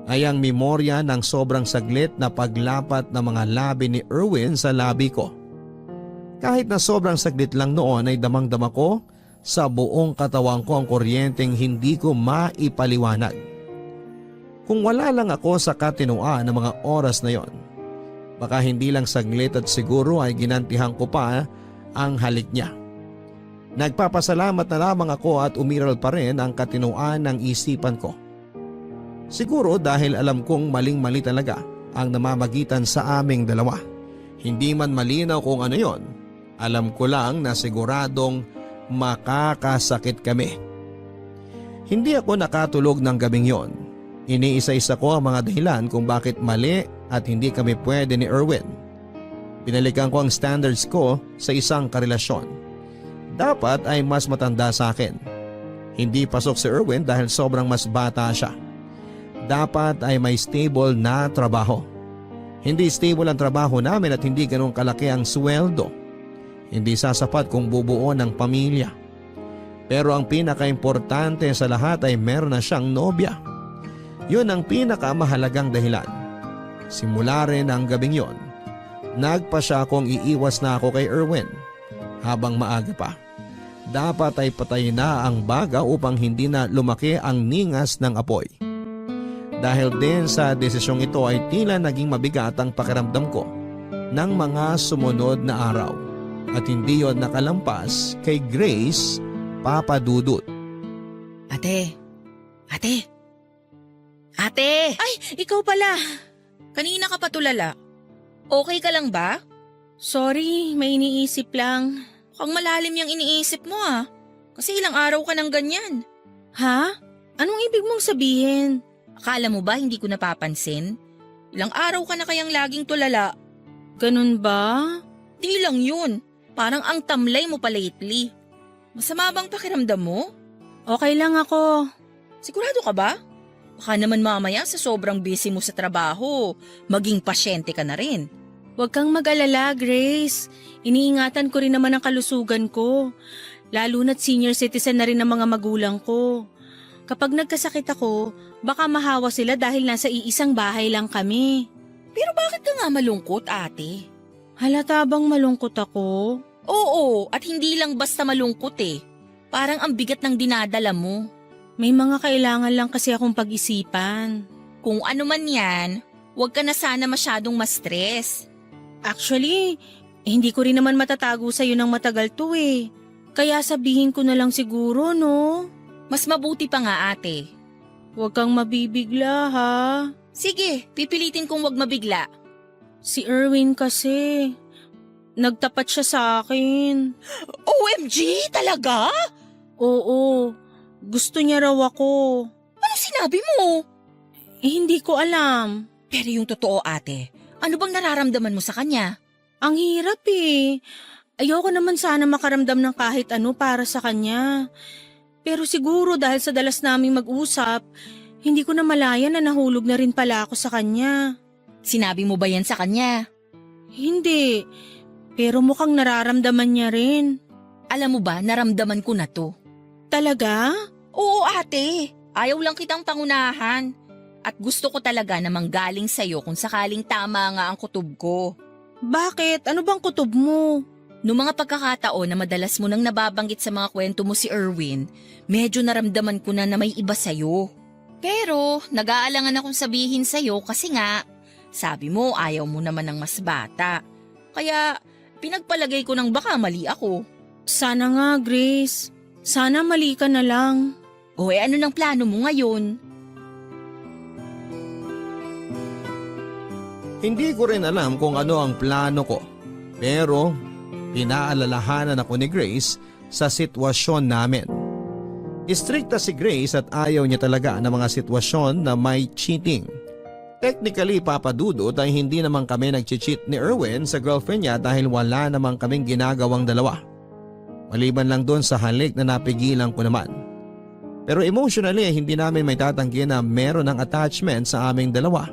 ay ang memorya ng sobrang saglit na paglapat ng mga labi ni Erwin sa labi ko. Kahit na sobrang saglit lang noon ay damang-dama ko sa buong katawan ko ang kuryenteng hindi ko maipaliwanag. Kung wala lang ako sa katinuan ng mga oras na yon, baka hindi lang saglit at siguro ay ginantihan ko pa ang halik niya. Nagpapasalamat na lamang ako at umiral pa rin ang katinuan ng isipan ko. Siguro dahil alam kong maling-mali talaga ang namamagitan sa aming dalawa. Hindi man malinaw kung ano yon, alam ko lang na siguradong makakasakit kami. Hindi ako nakatulog ng gabing yon. Iniisa-isa ko ang mga dahilan kung bakit mali at hindi kami pwede ni Erwin. Binalikan ko ang standards ko sa isang karelasyon. Dapat ay mas matanda sa akin. Hindi pasok si Erwin dahil sobrang mas bata siya. Dapat ay may stable na trabaho. Hindi stable ang trabaho namin at hindi ganun kalaki ang sweldo. Hindi sasapat kung bubuo ng pamilya. Pero ang pinaka-importante sa lahat ay meron na siyang nobya. Yun ang pinakamahalagang dahilan. Simula rin ang gabing yon, nagpa siya kung iiwas na ako kay Erwin habang maaga pa. Dapat ay patayin na ang baga upang hindi na lumaki ang ningas ng apoy. Dahil din sa desisyong ito ay tila naging mabigat ang pakiramdam ko ng mga sumunod na araw. At hindi yon nakalampas kay Grace Papadudut.
Ate! Ate! Ate!
Ay, ikaw pala.
Kanina ka pa tulala. Okay ka lang ba?
Sorry, may iniisip lang.
Mukhang malalim yung iniisip mo ah. Kasi ilang araw ka ng ganyan.
Ha? Anong ibig mong sabihin?
Akala mo ba hindi ko napapansin? Ilang araw ka na kayang laging tulala.
Ganun ba?
Di lang yun. Parang ang tamlay mo pa lately. Masama bang pakiramdam mo?
Okay lang ako.
Sigurado ka ba? Baka naman mamaya sa sobrang busy mo sa trabaho, maging pasyente ka na rin.
Huwag kang mag-alala, Grace. Iniingatan ko rin naman ang kalusugan ko. Lalo na't senior citizen na rin ang mga magulang ko. Kapag nagkasakit ako, baka mahawa sila dahil nasa iisang bahay lang kami.
Pero bakit ka nga malungkot, ate?
Halata bang malungkot ako?
Oo, at hindi lang basta malungkot eh. Parang ang bigat ng dinadala mo.
May mga kailangan lang kasi akong pag-isipan.
Kung ano man yan, huwag ka na sana masyadong ma-stress.
Actually, hindi ko rin naman matatago sa'yo ng matagal to eh. Kaya sabihin ko na lang siguro, no?
Mas mabuti pa nga ate.
Huwag kang mabibigla, ha?
Sige, pipilitin kong wag mabigla.
Si Erwin kasi, nagtapat siya sa akin.
OMG, talaga?
Oo, gusto niya raw ako.
Ano sinabi mo?
Hindi ko alam.
Pero yung totoo ate, ano bang nararamdaman mo sa kanya?
Ang hirap eh. Ayoko naman sana makaramdam ng kahit ano para sa kanya. Pero siguro dahil sa dalas naming mag-usap, hindi ko na malaya na nahulog na rin pala ako sa kanya.
Sinabi mo ba yan sa kanya?
Hindi, pero mukhang nararamdaman niya rin.
Alam mo ba, naramdaman ko na to.
Talaga?
Oo ate, ayaw lang kitang pangunahan. At gusto ko talaga na manggaling sa'yo kung sakaling tama nga ang kutob ko.
Bakit? Ano bang kutob mo?
Noong mga pagkakataon na madalas mo nang nababanggit sa mga kwento mo si Erwin, medyo naramdaman ko na may iba sa'yo. Pero nag-aalangan akong sabihin sa'yo kasi nga, sabi mo ayaw mo naman ng mas bata. Kaya pinagpalagay ko ng baka mali ako.
Sana nga, Grace. Sana mali ka na lang.
O ano ng plano mo ngayon?
Hindi ko rin alam kung ano ang plano ko. Pero pinaalalahanan ako ni Grace sa sitwasyon namin. Istrikta si Grace at ayaw niya talaga ng mga sitwasyon na may cheating. Technically, Papa Dudut, ay hindi naman kami nag-cheat ni Erwin sa girlfriend niya dahil wala namang kaming ginagawang dalawa. Maliban lang doon sa halik na napigilan ko naman. Pero emotionally, hindi namin may tatanggi na meron ng attachment sa aming dalawa.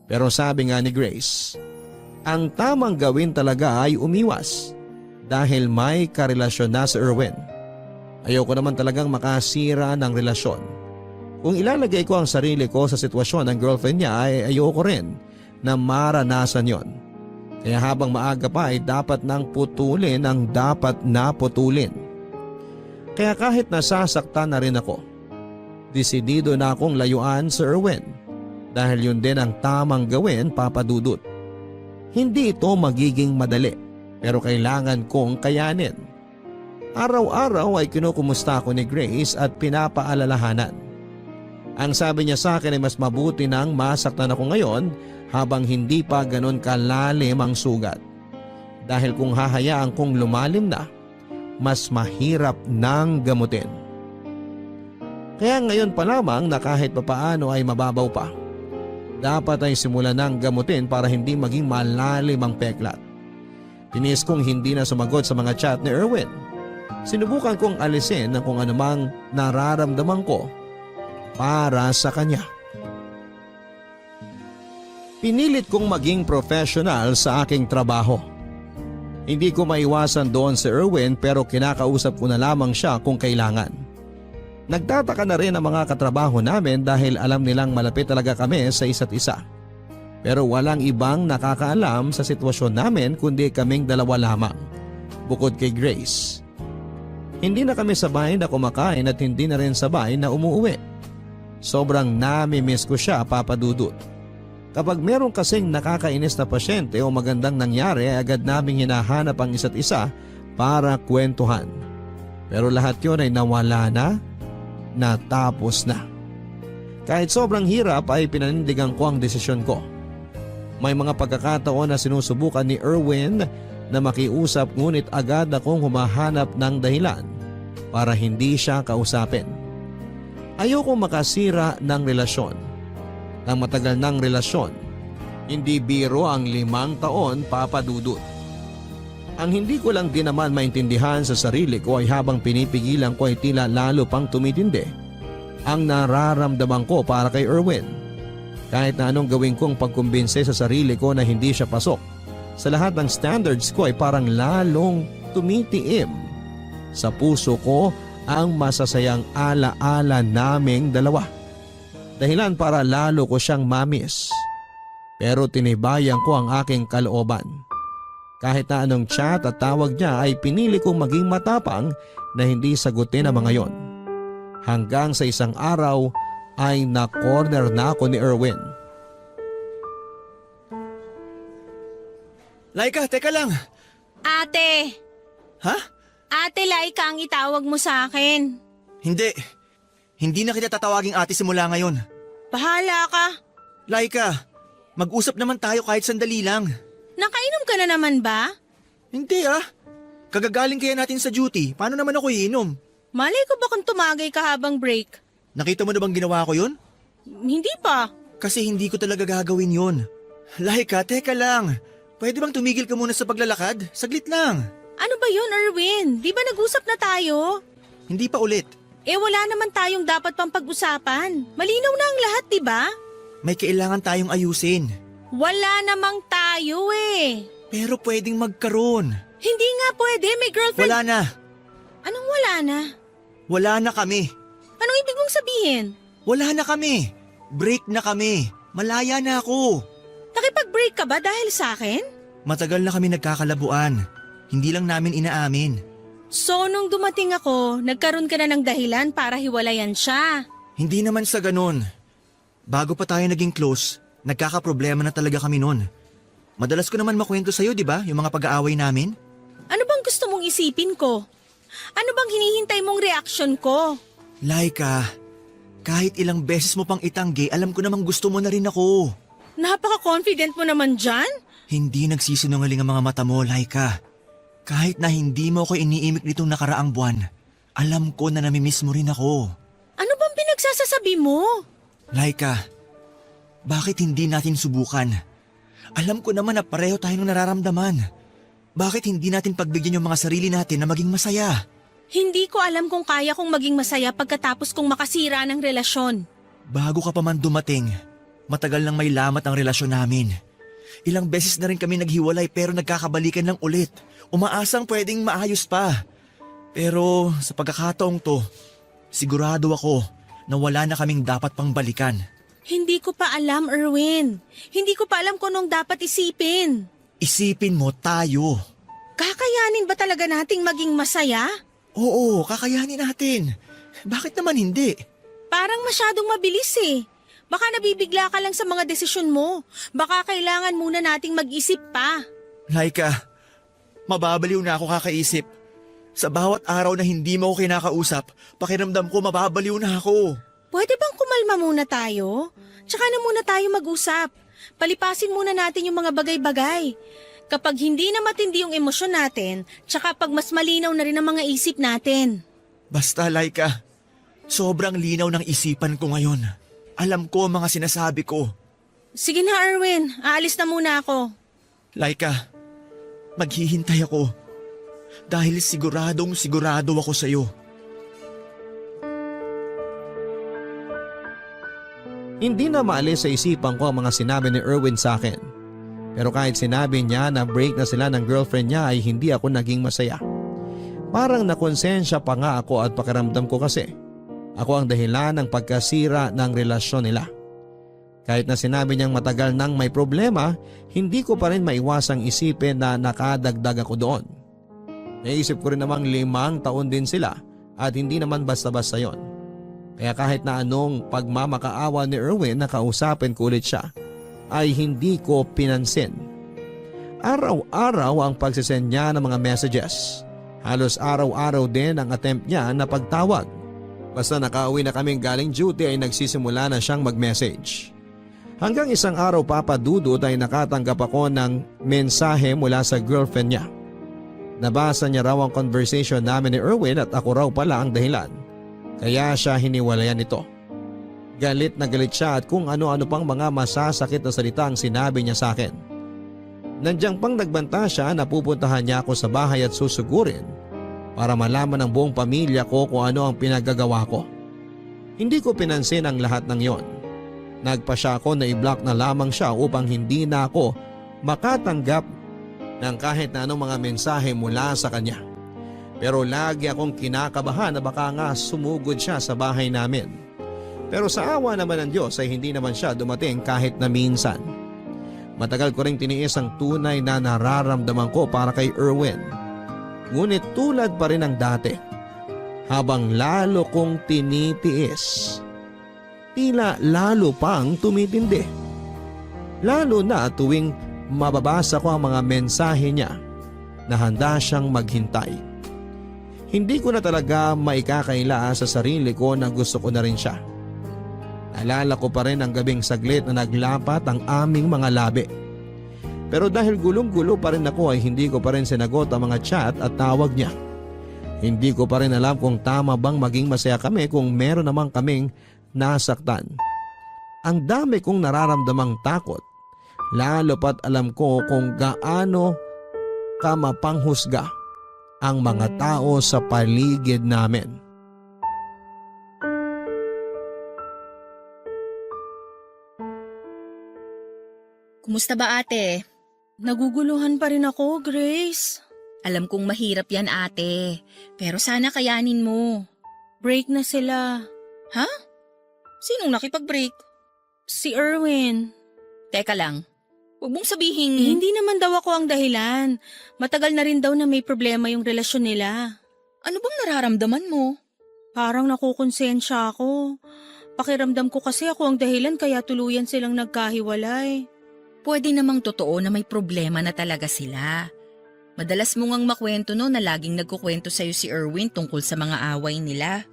Pero sabi nga ni Grace, ang tamang gawin talaga ay umiwas dahil may karelasyon na si Erwin. Ayoko naman talagang makasira ng relasyon. Kung ilalagay ko ang sarili ko sa sitwasyon ng girlfriend niya ay ayoko rin na maranasan yon. Kaya habang maaga pa ay dapat nang putulin ang dapat na putulin. Kaya kahit nasasaktan na rin ako, desidido na akong layuan si Erwin dahil yun din ang tamang gawin, Papa Dudut. Hindi ito magiging madali pero kailangan kong kayanin. Araw-araw ay kinukumusta ko ni Grace at pinapaalalahanan. Ang sabi niya sa akin ay mas mabuti nang masaktan ako ngayon habang hindi pa ganon kalalim ang sugat. Dahil kung hahayaan kong lumalim na, mas mahirap nang gamutin. Kaya ngayon pa lamang na kahit papaano ay mababaw pa, dapat ay simulan ng gamutin para hindi maging malalim ang peklat. Tinis kong hindi na sumagot sa mga chat ni Erwin. Sinubukan kong alisin ang kung anumang nararamdaman ko para sa kanya. Pinilit kong maging professional sa aking trabaho. Hindi ko maiwasan doon si Erwin pero kinakausap ko na lamang siya kung kailangan. Nagtataka na rin ang mga katrabaho namin dahil alam nilang malapit talaga kami sa isa't isa. Pero walang ibang nakakaalam sa sitwasyon namin kundi kaming dalawa lamang, bukod kay Grace. Hindi na kami sabay na kumakain at hindi na rin sabay na umuwi. Sobrang nami-miss ko siya, Papa Dudut. Kapag meron kasing nakakainis na pasyente o magandang nangyari ay agad naming hinahanap ang isa't isa para kwentuhan. Pero lahat yun ay nawala na natapos na. Kahit sobrang hirap ay pinanindigan ko ang desisyon ko. May mga pagkakataon na sinusubukan ni Erwin na makiusap ngunit agad akong humahanap ng dahilan para hindi siya kausapin. Ayoko makasira ng relasyon. Ng matagal ng relasyon, hindi biro ang 5 taon, Papa Dudut. Ang hindi ko lang din naman maintindihan sa sarili ko ay habang pinipigilan ko ay tila lalo pang tumitindi ang nararamdaman ko para kay Erwin. Kahit na anong gawin kong pagkumbinse sa sarili ko na hindi siya pasok sa lahat ng standards ko ay parang lalong tumitiim sa puso ko ang masasayang alaala naming dalawa. Dahilan para lalo ko siyang mamiss. Pero tinibayan ko ang aking kalooban. Kahit na anong chat at tawag niya ay pinili kong maging matapang na hindi sagutin ang mga yon. Hanggang sa isang araw ay na-corner na ako ni Erwin.
Laika, teka lang.
Ate!
Ha?
Ate Laika ang itawag mo sa akin.
Hindi. Hindi na kita tatawaging ate simula ngayon.
Bahala ka.
Laika, mag-usap naman tayo kahit sandali lang.
Nakainom ka na naman ba?
Hindi ah. Kagagaling kaya natin sa duty. Paano naman ako iinom?
Malay ko ba kung tumagay ka habang break?
Nakita mo na bang ginawa ko yun?
Hindi pa.
Kasi hindi ko talaga gagawin yun. Laika, teka lang. Pwede bang tumigil ka muna sa paglalakad? Saglit lang.
Ano ba yun, Erwin? Di ba nag-usap na tayo?
Hindi pa ulit.
Wala naman tayong dapat pang pag-usapan. Malinaw na ang lahat, di ba?
May kailangan tayong ayusin.
Wala namang tayo eh.
Pero pwedeng magkaroon.
Hindi nga pwede, may girlfriend.
Wala na.
Anong wala na?
Wala na kami.
Anong ibig mong sabihin?
Wala na kami. Break na kami. Malaya na ako.
Nakipag-break ka ba dahil sa akin?
Matagal na kami nagkakalabuan. Hindi lang namin inaamin.
So nung dumating ako, nagkaroon ka na ng dahilan para hiwalayan siya.
Hindi naman sa ganun. Bago pa tayo naging close, nagkakaproblema na talaga kami nun. Madalas ko naman makwento sa'yo, di ba? Yung mga pag-aaway namin.
Ano bang gusto mong isipin ko? Ano bang hinihintay mong reaksyon ko?
Laika, kahit ilang beses mo pang itanggi, alam ko namang gusto mo na rin ako.
Napaka-confident mo naman dyan?
Hindi nagsisinungaling ang mga mata mo, Laika. Kahit na hindi mo ako iniimik nitong nakaraang buwan, alam ko na namimiss mo rin ako.
Ano bang pinagsasasabi mo?
Laika, bakit hindi natin subukan? Alam ko naman na pareho tayong nararamdaman. Bakit hindi natin pagbigyan yung mga sarili natin na maging masaya?
Hindi ko alam kung kaya kong maging masaya pagkatapos kong makasira ng relasyon.
Bago ka pa man dumating, matagal nang may lamat ang relasyon namin. Ilang beses na rin kami naghiwalay pero nagkakabalikan lang ulit. Umaasang pwedeng maayos pa. Pero sa pagkakataong to, sigurado ako na wala na kaming dapat pang balikan.
Hindi ko pa alam, Erwin. Hindi ko pa alam kung anong dapat isipin.
Isipin mo tayo.
Kakayanin ba talaga nating maging masaya?
Oo, kakayanin natin. Bakit naman hindi?
Parang masyadong mabilis eh. Baka nabibigla ka lang sa mga desisyon mo. Baka kailangan muna nating mag-isip pa.
Laika, mababaliw na ako kakaisip. Sa bawat araw na hindi mo ako kinakausap, pakiramdam ko mababaliw na ako.
Pwede bang kumalma muna tayo? Tsaka na muna tayo mag-usap. Palipasin muna natin yung mga bagay-bagay. Kapag hindi na matindi yung emosyon natin, tsaka pag mas malinaw na rin ang mga isip natin.
Basta, Laika, sobrang linaw ng isipan ko ngayon. Alam ko ang mga sinasabi ko.
Sige na, Erwin. Aalis na muna ako.
Laika, maghihintay ako. Dahil sigurado ako sa'yo.
Hindi na maalis sa isipan ko ang mga sinabi ni Erwin sa akin. Pero kahit sinabi niya na break na sila ng girlfriend niya ay hindi ako naging masaya. Parang nakonsensya pa nga ako at pakiramdam ko kasi ako ang dahilan ng pagkasira ng relasyon nila. Kahit na sinabi niyang matagal nang may problema, hindi ko pa rin maiwasang isipin na nakadagdag ako doon. Naisip ko rin namang 5 taon din sila at hindi naman basta-basta yon. Kaya kahit na anong pagmamakaawa ni Erwin na kausapin ko ulit siya, ay hindi ko pinansin. Araw-araw ang pagsisend niya ng mga messages. Halos araw-araw din ang attempt niya na pagtawag. Basta nakauwi na kaming galing duty ay nagsisimula na siyang mag-message. Hanggang isang araw papadudot ay nakatanggap ako ng mensahe mula sa girlfriend niya. Nabasa niya raw ang conversation namin ni Erwin at ako raw pala ang dahilan. Kaya siya hiniwalayan nito. Galit na galit siya at kung ano-ano pang mga masasakit na salita ang sinabi niya sa akin. Nandiyan pang nagbanta siya na pupuntahan niya ako sa bahay at susugurin para malaman ng buong pamilya ko kung ano ang pinagagawa ko. Hindi ko pinansin ang lahat ng yon. Nagpa siya ako na i-block na lamang siya upang hindi na ako makatanggap ng kahit na anong mga mensahe mula sa kanya. Pero lagi akong kinakabahan na baka nga sumugod siya sa bahay namin. Pero sa awa naman ng Diyos ay hindi naman siya dumating kahit na minsan. Matagal ko ring tiniis ang tunay na nararamdaman ko para kay Erwin. Ngunit tulad pa rin ng dati, habang lalo kong tinitiis, tila lalo pang tumitindi. Lalo na tuwing mababasa ko ang mga mensahe niya na handa siyang maghintay. Hindi ko na talaga maikakaila sa sarili ko na gusto ko na rin siya. Naalala ko pa rin ang gabing saglit na naglapat ang aming mga labi. Pero dahil gulong-gulo pa rin ako ay hindi ko pa rin sinagot ang mga chat at tawag niya. Hindi ko pa rin alam kung tama bang maging masaya kami kung meron namang kaming nasaktan. Ang dami kong nararamdamang takot, lalo pat alam ko kung gaano ka mapanghusga ang mga tao sa paligid namin.
Kumusta ba ate?
Naguguluhan pa rin ako, Grace.
Alam kong mahirap yan ate, pero sana kayanin mo.
Break na sila.
Ha? Sinong nakipag-break?
Si Erwin.
Teka lang, huwag mong sabihin.
Hindi naman daw ako ang dahilan. Matagal na rin daw na may problema yung relasyon nila.
Ano bang nararamdaman mo?
Parang nakukonsensya ako. Pakiramdam ko kasi ako ang dahilan kaya tuluyan silang nagkahiwalay.
Pwede namang totoo na may problema na talaga sila. Madalas mo ngang makwento no na laging nagkukwento sa'yo si Erwin tungkol sa mga away nila.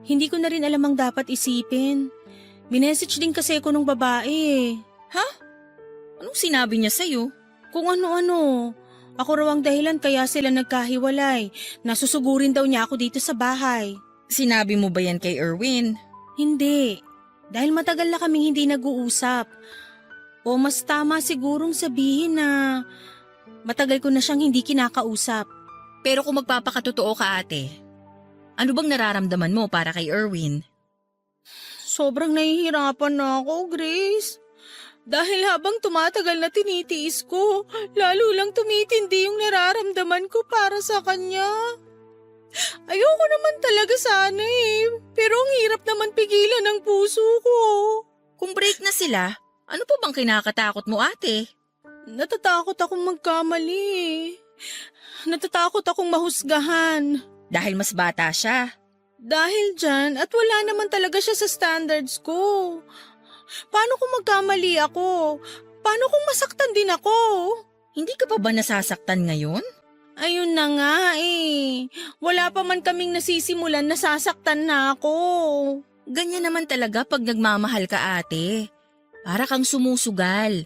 Hindi ko na rin alam ang dapat isipin. Minessage din kasi ako nung babae eh.
Ha? Anong sinabi niya sa'yo?
Kung ano-ano. Ako raw ang dahilan kaya sila nagkahiwalay. Nasusugurin daw niya ako dito sa bahay.
Sinabi mo ba yan kay Erwin?
Hindi. Dahil matagal na kaming hindi nag-uusap. O mas tama sigurong sabihin na matagal ko na siyang hindi kinakausap.
Pero kung magpapakatotoo ka ate, ano bang nararamdaman mo para kay Erwin?
Sobrang nahihirapan na ako, Grace. Dahil habang tumatagal na tinitiis ko, lalo lang tumitindi yung nararamdaman ko para sa kanya. Ayoko naman talaga sana eh, pero ang hirap naman pigilan ng puso ko.
Kung break na sila, ano pa bang kinakatakot mo ate?
Natatakot akong magkamali eh. Natatakot akong mahusgahan.
Dahil mas bata siya.
Dahil dyan at wala naman talaga siya sa standards ko. Paano kung magkamali ako? Paano kung masaktan din ako?
Hindi ka pa ba nasasaktan ngayon?
Ayun na nga eh. Wala pa man kaming nasisimulan, nasasaktan na ako.
Ganyan naman talaga pag nagmamahal ka ate. Para kang sumusugal.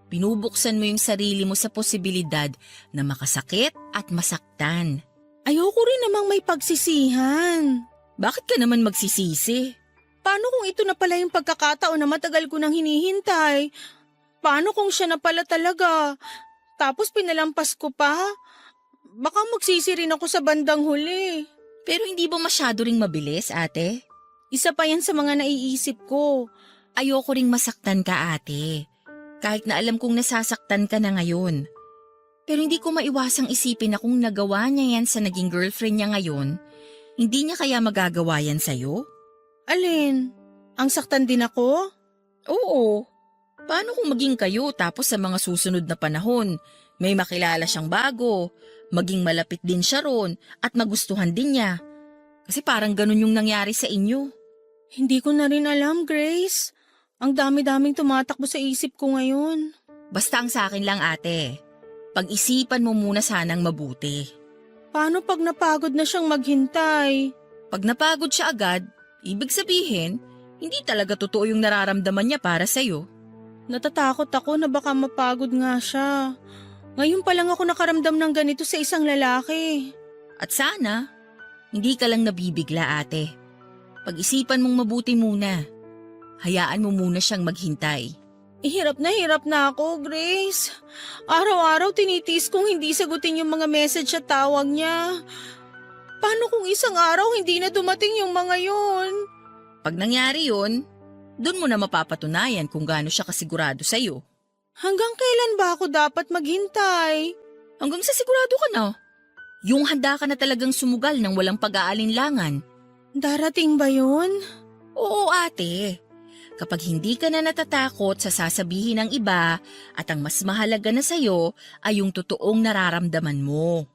Binubuksan mo yung sarili mo sa posibilidad na makasakit at masaktan.
Ayoko rin namang may pagsisihan.
Bakit ka naman magsisisi?
Paano kung ito na pala yung pagkakataon na matagal ko nang hinihintay? Paano kung siya na pala talaga? Tapos pinalampas ko pa? Baka magsisi rin ako sa bandang huli.
Pero hindi ba masyado ring mabilis ate?
Isa pa yan sa mga naiisip ko.
Ayoko ring masaktan ka ate. Kahit na alam kong nasasaktan ka na ngayon. Pero hindi ko maiwasang isipin na kung nagawa niya yan sa naging girlfriend niya ngayon, hindi niya kaya magagawa yan sa'yo?
Alin? Ang saktan din ako?
Oo. Paano kung maging kayo tapos sa mga susunod na panahon, may makilala siyang bago, maging malapit din siya ron at magustuhan din niya? Kasi parang ganun yung nangyari sa inyo.
Hindi ko na rin alam, Grace. Ang dami-daming tumatakbo sa isip ko ngayon.
Basta ang sa akin lang ate, pag-isipan mo muna sanang mabuti.
Paano pag napagod na siyang maghintay?
Pag napagod siya agad, Ibig sabihin, hindi talaga totoo yung nararamdaman niya para sa'yo.
Natatakot ako na baka mapagod nga siya. Ngayon pa lang ako nakaramdam ng ganito sa isang lalaki.
At sana, hindi ka lang nabibigla ate. Pag-isipan mong mabuti muna. Hayaan mo muna siyang maghintay.
Hirap na ako, Grace. Araw-araw tinitiis kong hindi sagutin yung mga message at tawag niya. Paano kung isang araw hindi na dumating yung mga yon?
Pag nangyari yun, doon mo na mapapatunayan kung gaano siya kasigurado sa'yo.
Hanggang kailan ba ako dapat maghintay?
Hanggang sa sigurado ka na. Yung handa ka na talagang sumugal ng walang pag-aalinlangan.
Darating ba yun?
Oo ate. Kapag hindi ka na natatakot sa sasabihin ng iba at ang mas mahalaga na sa'yo ay yung totoong nararamdaman mo.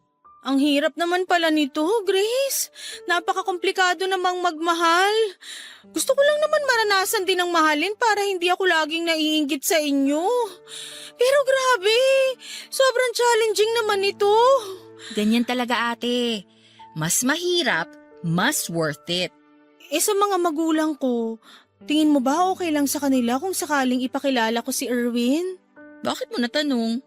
Ang hirap naman pala nito, Grace. Napaka-komplikado namang magmahal. Gusto ko lang naman maranasan din ang mahalin para hindi ako laging naiinggit sa inyo. Pero grabe, sobrang challenging naman ito.
Ganyan talaga ate. Mas mahirap, mas worth it.
Sa mga magulang ko, tingin mo ba okay lang sa kanila kung sakaling ipakilala ko si Erwin?
Bakit mo natanong?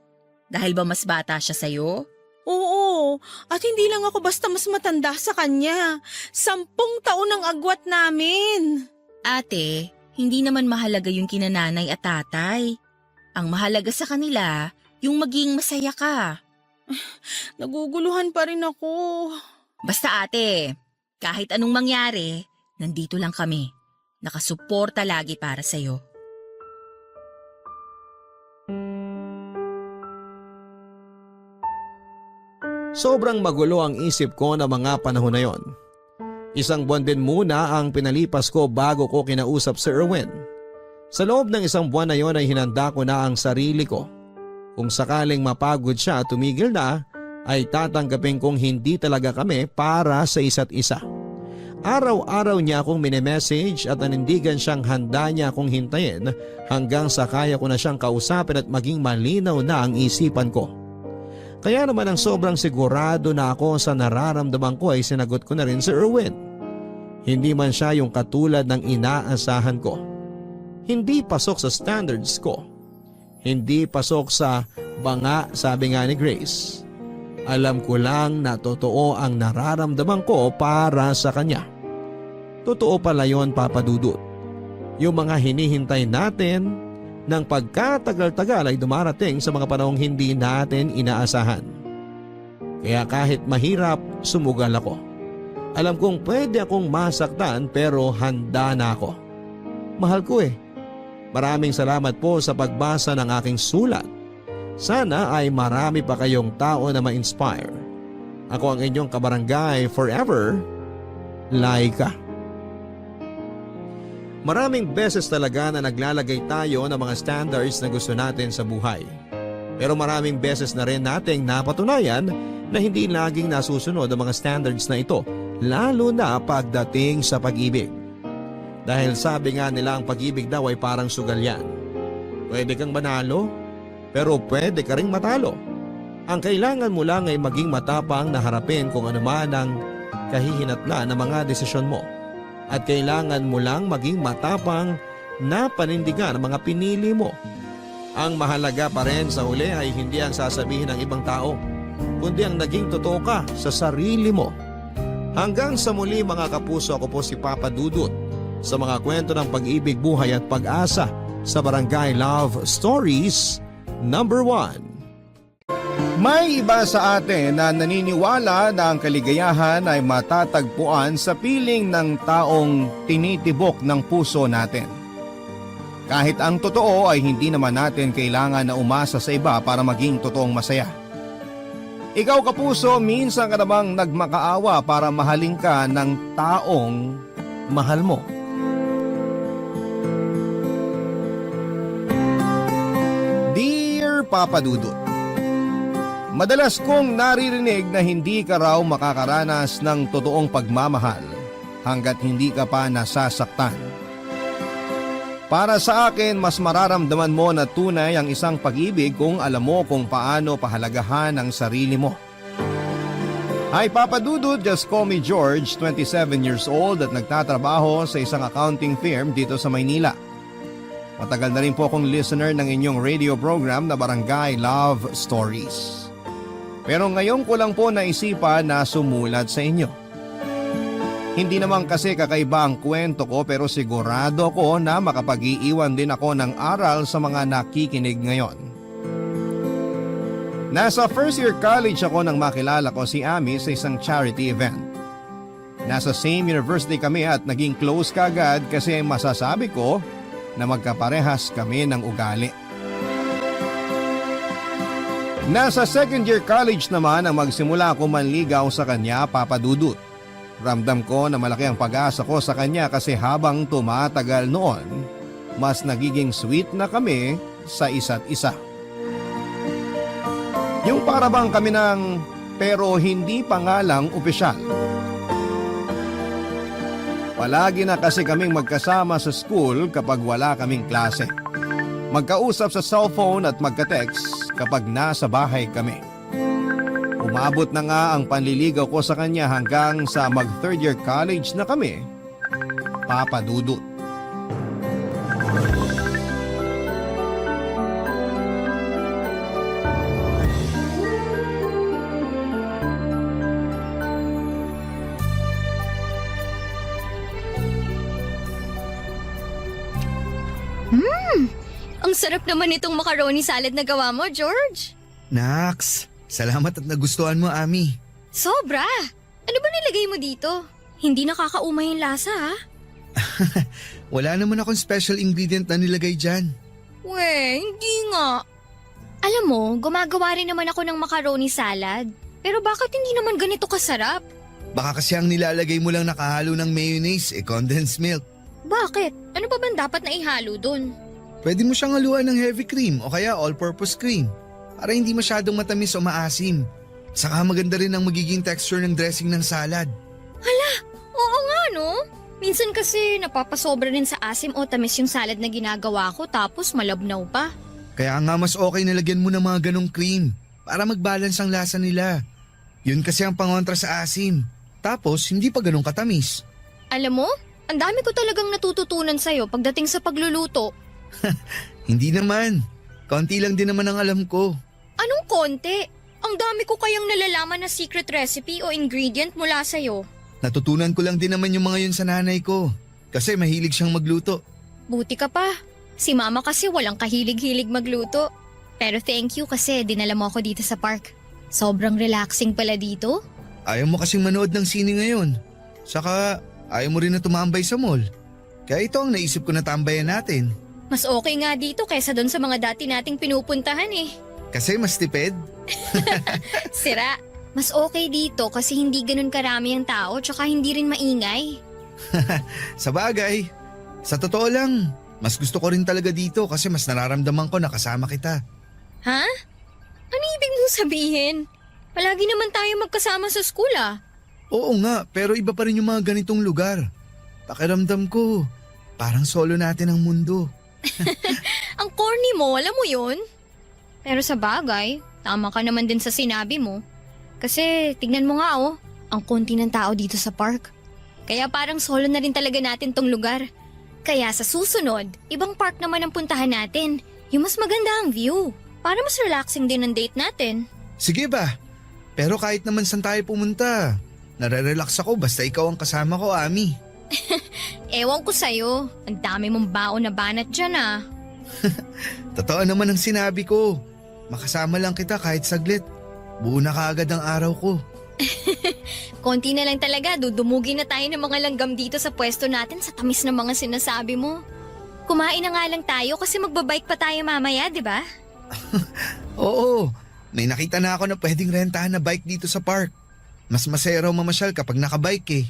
Dahil ba mas bata siya sa'yo?
Oo, at hindi lang ako basta mas matanda sa kanya. 10 taon ang agwat namin.
Ate, hindi naman mahalaga yung kinananay at tatay. Ang mahalaga sa kanila, yung maging masaya ka.
Naguguluhan pa rin ako.
Basta ate, kahit anong mangyari, nandito lang kami. Nakasuporta lagi para sa'yo.
Sobrang magulo ang isip ko na mga panahon na yon. Isang buwan din muna ang pinalipas ko bago ko kinausap si Erwin. Sa loob ng isang buwan na yon ay hinanda ko na ang sarili ko. Kung sakaling mapagod siya at tumigil na, ay tatanggapin kong hindi talaga kami para sa isa't isa. Araw-araw niya akong minemessage at nanindigan siyang handa niya akong hintayin hanggang sa kaya ko na siyang kausapin at maging malinaw na ang isipan ko. Kaya naman ang sobrang sigurado na ako sa nararamdaman ko ay sinagot ko na rin si Erwin. Hindi man siya yung katulad ng inaasahan ko. Hindi pasok sa standards ko. Hindi pasok sa banga, sabi nga ni Grace. Alam ko lang na totoo ang nararamdaman ko para sa kanya. Totoo pala yon, Papa Dudut. Yung mga hinihintay natin ng pagkatagal-tagal ay dumarating sa mga panahong hindi natin inaasahan. Kaya kahit mahirap, sumugal ako. Alam kong pwede akong masaktan pero handa na ako. Mahal ko eh. Maraming salamat po sa pagbasa ng aking sulat. Sana ay marami pa kayong tao na ma-inspire. Ako ang inyong kabarangay forever, Laika. Maraming beses talaga na naglalagay tayo ng mga standards na gusto natin sa buhay. Pero maraming beses na rin nating napatunayan na hindi laging nasusunod ang mga standards na ito, lalo na pagdating sa pag-ibig. Dahil sabi nga nila ang pag-ibig daw ay parang sugal yan. Pwede kang manalo, pero pwede ka ring matalo. Ang kailangan mo lang ay maging matapang na harapin kung ano man ang kahihinatnan ng mga desisyon mo. At kailangan mo lang maging matapang na panindigan ang mga pinili mo. Ang mahalaga pa rin sa huli ay hindi ang sasabihin ng ibang tao, kundi ang naging totoo ka sa sarili mo. Hanggang sa muli mga kapuso, ako po si Papa Dudut sa mga kwento ng pag-ibig, buhay at pag-asa sa Barangay Love Stories number 1. May iba sa atin na naniniwala na ang kaligayahan ay matatagpuan sa piling ng taong tinitibok ng puso natin. Kahit ang totoo ay hindi naman natin kailangan na umasa sa iba para maging totoong masaya. Ikaw kapuso, minsan ka namang nagmakaawa para mahalin ka ng taong mahal mo. Dear Papa Dudut, madalas kong naririnig na hindi ka raw makakaranas ng totoong pagmamahal hanggat hindi ka pa nasasaktan. Para sa akin, mas mararamdaman mo na tunay ang isang pag-ibig kung alam mo kung paano pahalagahan ang sarili mo. Hi Papa Dudut, just call me George, 27 years old at nagtatrabaho sa isang accounting firm dito sa Maynila. Matagal na rin po akong listener ng inyong radio program na Barangay Love Stories. Pero ngayon ko lang po naisipan na sumulat sa inyo. Hindi naman kasi kakaiba ang kwento ko pero sigurado ko na makapag-iiwan din ako ng aral sa mga nakikinig ngayon. Nasa first year college ako nang makilala ko si Ami sa isang charity event. Nasa same university kami at naging close kaagad kasi masasabi ko na magkaparehas kami ng ugali. Nasa second year college naman ang magsimula ako manligaw sa kanya, Papa Dudut. Ramdam ko na malaki ang pag-asa ko sa kanya kasi habang tumatagal noon, mas nagiging sweet na kami sa isa't isa. Yung para bang kami ng pero hindi pa nga lang opisyal. Palagi na kasi kaming magkasama sa school kapag wala kaming klase. Magkausap sa cellphone at magka-text kapag nasa bahay kami. Umabot na nga ang panliligaw ko sa kanya hanggang sa mag-third year college na kami, Papa Dudut.
Ang sarap naman itong macaroni salad na gawa mo, George.
Naks, salamat at nagustuhan mo, Ami.
Sobra! Ano ba nilagay mo dito? Hindi nakakaumay yung lasa, ha?
Wala naman akong special ingredient na nilagay dyan.
We, hindi nga. Alam mo, gumagawa rin naman ako ng macaroni salad. Pero bakit hindi naman ganito kasarap?
Baka kasi ang nilalagay mo lang nakahalo ng mayonnaise, condensed milk.
Bakit? Ano pa bang dapat na ihalo dun?
Pwede mo siyang haluan ng heavy cream o kaya all-purpose cream para hindi masyadong matamis o maasim. Saka maganda rin ang magiging texture ng dressing ng salad.
Oo nga, no? Minsan kasi napapasobra rin sa asim o tamis yung salad na ginagawa ko tapos malabnaw pa.
Kaya nga mas okay na lagyan mo ng mga ganong cream para mag-balance ang lasa nila. Yun kasi ang pangontra sa asim. Tapos hindi pa ganong katamis.
Alam mo, ang dami ko talagang natututunan sa'yo pagdating sa pagluluto.
Hindi naman. Konti lang din naman ang alam ko.
Anong konti? Ang dami ko kayang nalalaman na secret recipe o ingredient mula sa'yo.
Natutunan ko lang din naman yung mga yun sa nanay ko. Kasi mahilig siyang magluto.
Buti ka pa. Si mama kasi walang kahilig-hilig magluto. Pero thank you kasi dinala mo ako dito sa park. Sobrang relaxing pala dito.
Ayaw mo kasing manood ng sine ngayon. Saka ayaw mo rin na tumambay sa mall. Kaya ito ang naisip ko na tambayan natin.
Mas okay nga dito kaysa doon sa mga dati nating pinupuntahan eh.
Kasi mas tipid.
Sira. Mas okay dito kasi hindi ganun karami ang tao tsaka hindi rin maingay.
Sa bagay. Sa totoo lang, mas gusto ko rin talaga dito kasi mas nararamdaman ko na kasama kita.
Ha? Ano ibig mong sabihin? Palagi naman tayo magkasama sa school ah.
Oo nga, pero iba pa rin yung mga ganitong lugar. Pakiramdam ko, parang solo natin ang mundo.
Ang corny mo, alam mo yun? Pero sa bagay, tama ka naman din sa sinabi mo. Kasi tignan mo nga oh, ang konti ng tao dito sa park. Kaya parang solo na rin talaga natin tong lugar. Kaya sa susunod, ibang park naman ang puntahan natin. Yung mas maganda ang view. Para mas relaxing din ang date natin.
Sige ba? Pero kahit naman saan tayo pumunta, nare-relax ako basta ikaw ang kasama ko, Ami.
Ewan ko sa'yo, ang dami mong baon na banat dyan ah.
Totoo naman ang sinabi ko. Makasama lang kita kahit saglit. Buo na kaagad ang araw ko.
Konti na lang talaga, dudumugin na tayo ng mga langgam dito sa pwesto natin sa tamis ng mga sinasabi mo. Kumain na nga lang tayo kasi magbabike pa tayo mamaya, di ba?
Oo, may nakita na ako na pwedeng rentahan na bike dito sa park. Mas masaya raw mamasyal kapag nakabike eh.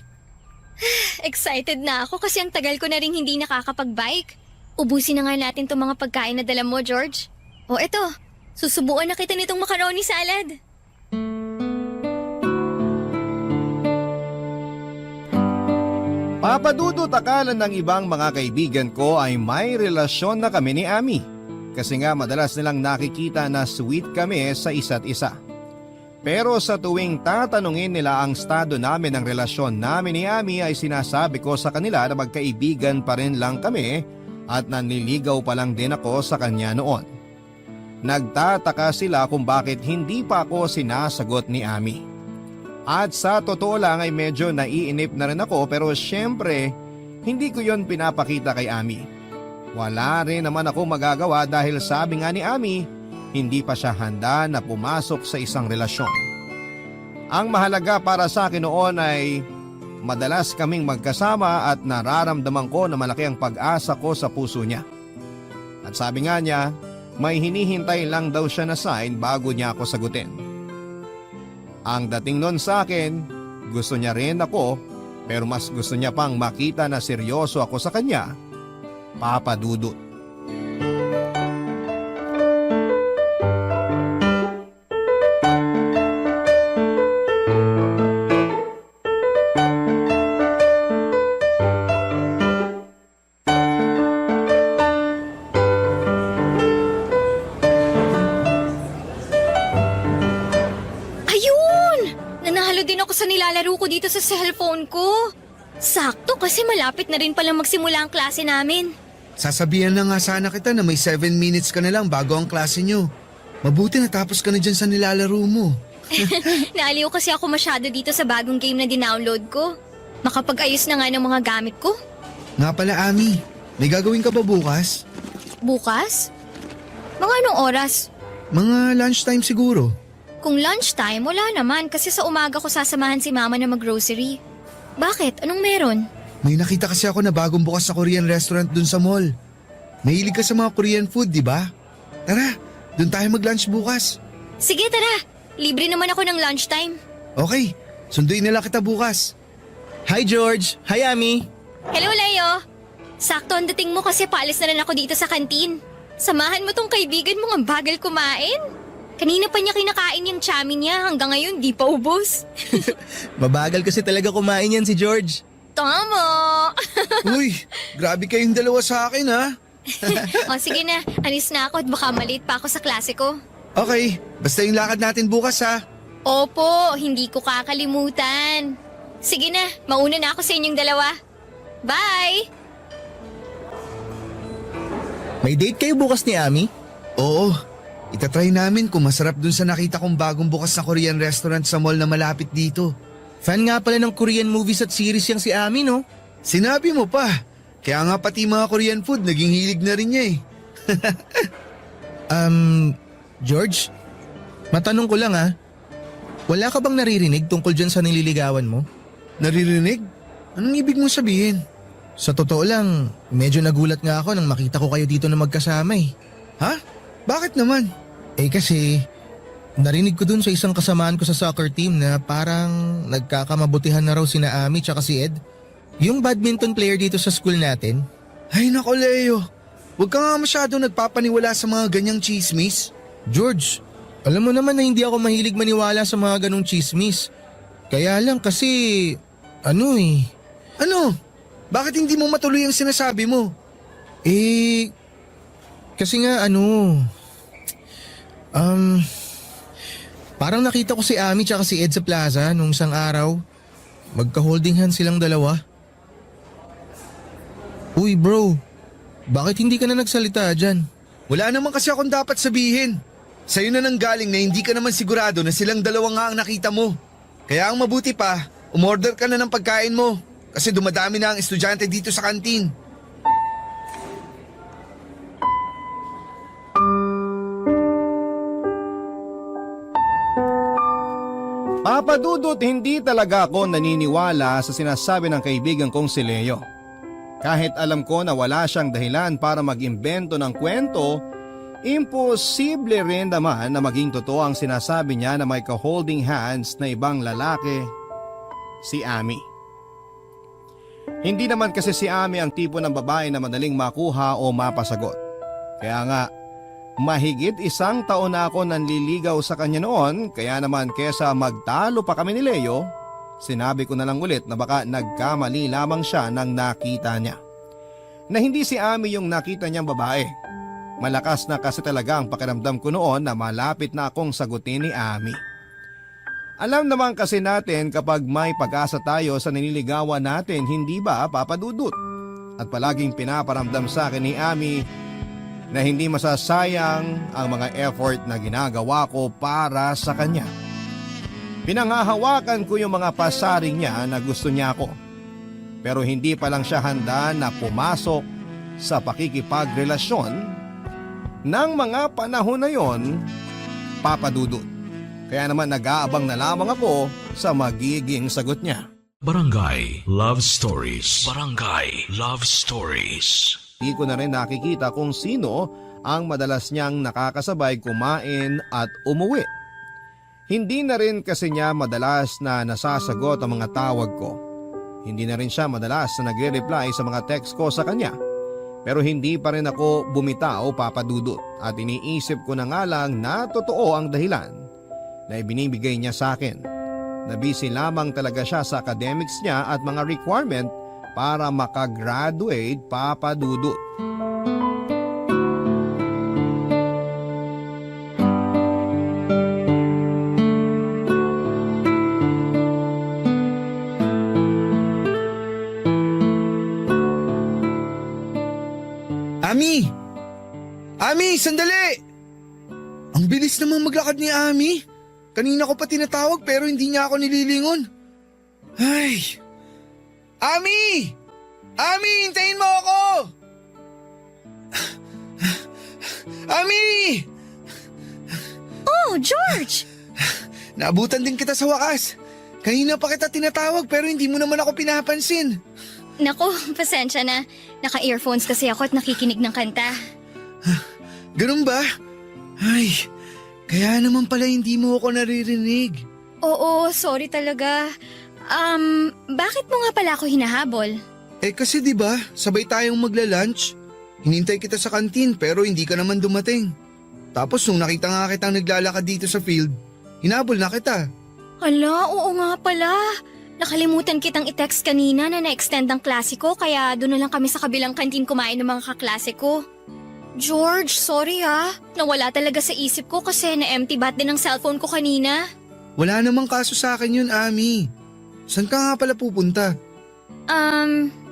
Excited na ako kasi ang tagal ko na rin hindi nakakapag-bike. Ubusin na nga natin itong mga pagkain na dala mo, George. O eto, susubuan na kita nitong macaroni salad.
Papadudot akala ng ibang mga kaibigan ko ay may relasyon na kami ni Ami. Kasi nga madalas nilang nakikita na sweet kami sa isa't isa. Pero sa tuwing tatanungin nila ang estado namin ng relasyon namin ni Ami ay sinasabi ko sa kanila na magkaibigan pa rin lang kami at nanliligaw pa lang din ako sa kanya noon. Nagtataka sila kung bakit hindi pa ako sinasagot ni Ami. At sa totoo lang ay medyo naiinip na rin ako pero syempre hindi ko yon pinapakita kay Ami. Wala rin naman ako magagawa dahil sabi nga ni Ami, hindi pa siya handa na pumasok sa isang relasyon. Ang mahalaga para sa akin noon ay madalas kaming magkasama at nararamdaman ko na malaki ang pag-asa ko sa puso niya. At sabi nga niya, may hinihintay lang daw siya na sign bago niya ako sagutin. Ang dating nun sa akin, gusto niya rin ako pero mas gusto niya pang makita na seryoso ako sa kanya, Papa Dudut.
Ayun! Nanalo din ako sa nilalaro ko dito sa cellphone ko. Sakto kasi malapit na rin palang magsimula ang klase namin.
Sasabihan na nga sana kita na may 7 minutes ka na lang bago ang klase nyo. Mabuti natapos ka na dyan sa nilalaro mo.
Naaliw kasi ako masyado dito sa bagong game na dinownload ko. Makapag-ayos na nga ng mga gamit ko.
Nga pala, Ami, may gagawin ka ba bukas?
Bukas? Mga anong oras?
Mga lunchtime siguro.
Kung lunchtime, wala naman kasi sa umaga ko sasamahan si mama na mag-grocery. Bakit? Anong meron?
May nakita kasi ako na bagong bukas sa Korean restaurant dun sa mall. Mahilig ka sa mga Korean food, di ba? Tara, dun tayo mag-lunch bukas.
Sige, tara. Libre naman ako ng lunchtime.
Okay, sunduin nila kita bukas.
Hi George! Hi Ami!
Hello, Leo. Sakto ang dating mo kasi paalis na rin ako dito sa kantin. Samahan mo tong kaibigan mo ang bagal kumain. Kanina pa niya kinakain yung chami niya hanggang ngayon di pa ubos.
Mabagal kasi talaga kumain yan si George.
Tama!
Uy, grabe kayong dalawa sa akin ha.
O sige na, alis na ako at baka malate pa ako sa klase ko.
Okay, basta yung lakad natin bukas ha.
Opo, hindi ko kakalimutan. Sige na, mauna na ako sa inyong dalawa. Bye!
May date kayo bukas ni Ami?
Oo, itatry namin kung masarap dun sa nakita kong bagong bukas na Korean restaurant sa mall na malapit dito.
Fan nga pala ng Korean movies at series yang si Ami, no?
Sinabi mo pa, kaya nga pati mga Korean food naging hilig na rin niya eh.
George? Matanong ko lang ha. Wala ka bang naririnig tungkol dyan sa nililigawan mo?
Naririnig? Anong ibig mong sabihin?
Sa totoo lang, medyo nagulat nga ako nang makita ko kayo dito na magkasama eh.
Ha? Bakit naman?
Eh kasi, narinig ko dun sa isang kasamaan ko sa soccer team na parang nagkakamabutihan na raw sina Ami tsaka si Ed. Yung badminton player dito sa school natin.
Ay nako Leo, huwag ka nga masyado nagpapaniwala sa mga ganyang chismis.
George, alam mo naman na hindi ako mahilig maniwala sa mga ganong chismis. Kaya lang kasi, Ano?
Bakit hindi mo matuloy ang sinasabi mo?
Kasi nga parang nakita ko si Ami tsaka si Ed sa plaza nung isang araw. Magka-holding hands silang dalawa. Uy bro, bakit hindi ka na nagsalita dyan?
Wala naman kasi akong dapat sabihin. Sa'yo na nang galing na hindi ka naman sigurado na silang dalawa nga ang nakita mo. Kaya ang mabuti pa, umorder ka na ng pagkain mo. Kasi dumadami na ang estudyante dito sa kantin.
Papa Dudut, hindi talaga ako naniniwala sa sinasabi ng kaibigan kong si Leo. Kahit alam ko na wala siyang dahilan para mag-imbento ng kwento, imposible rin naman na maging totoo ang sinasabi niya na may ka-holding hands na ibang lalaki, si Ami. Hindi naman kasi si Ami ang tipo ng babae na madaling makuha o mapasagot. Kaya nga, mahigit 1 taon na ako nanliligaw sa kanya noon, kaya naman kesa magtalo pa kami ni Leo, sinabi ko na lang ulit na baka nagkamali lamang siya nang nakita niya. Na hindi si Ami yung nakita niyang babae. Malakas na kasi talaga ang pakiramdam ko noon na malapit na akong sagutin ni Ami. Alam naman kasi natin kapag may pag-asa tayo sa nililigawan natin, hindi ba, Papa Dudut? At palaging pinaparamdam sa akin ni Ami na hindi masasayang ang mga effort na ginagawa ko para sa kanya. Pinangahawakan ko yung mga pasaring niya na gusto niya ako. Pero hindi pa lang siya handa na pumasok sa pakikipagrelasyon ng mga panahon na yon, Papa Dudut. Kaya naman nag-aabang na lamang ako sa magiging sagot niya.
Barangay Love Stories. Barangay Love Stories.
Di ko na rin nakikita kung sino ang madalas niyang nakakasabay kumain at umuwi. Hindi na rin kasi niya madalas na nasasagot ang mga tawag ko. Hindi na rin siya madalas na nagre-reply sa mga text ko sa kanya. Pero hindi pa rin ako bumitaw, Papa Dudut, at iniisip ko na nga lang na totoo ang dahilan na ibinibigay niya sa akin. Na busy lamang talaga siya sa academics niya at mga requirement para makagraduate, Papa Dudut.
Ami! Ami, sandali! Ang bilis namang maglakad ni Ami. Kanina ko pa tinatawag pero hindi niya ako nililingon. Ay! Ami! Ami, hintayin mo ako! Ami!
Oh, George!
Naabutan din kita sa wakas. Kanina pa kita tinatawag pero hindi mo naman ako pinapansin.
Nako, pasensya na. Naka-earphones kasi ako at nakikinig ng kanta.
Ganun ba? Ay, kaya naman pala hindi mo ako naririnig.
Oo, sorry talaga. Bakit mo nga pala ako hinahabol?
Eh kasi 'di ba, sabay tayong magla-lunch. Hinintay kita sa kantin pero hindi ka naman dumating. Tapos nung nakita nga kitang naglalakad dito sa field, hinabol na kita.
Hala, oo nga pala. Nakalimutan kitang i-text kanina na na-extend ang klase ko kaya doon na lang kami sa kabilang kantin kumain ng mga kaklase ko. George, sorry ha. Nawala talaga sa isip ko kasi na-empty bat din ang cellphone ko kanina.
Wala namang kaso sa akin yun, Ami. Saan ka nga pala pupunta?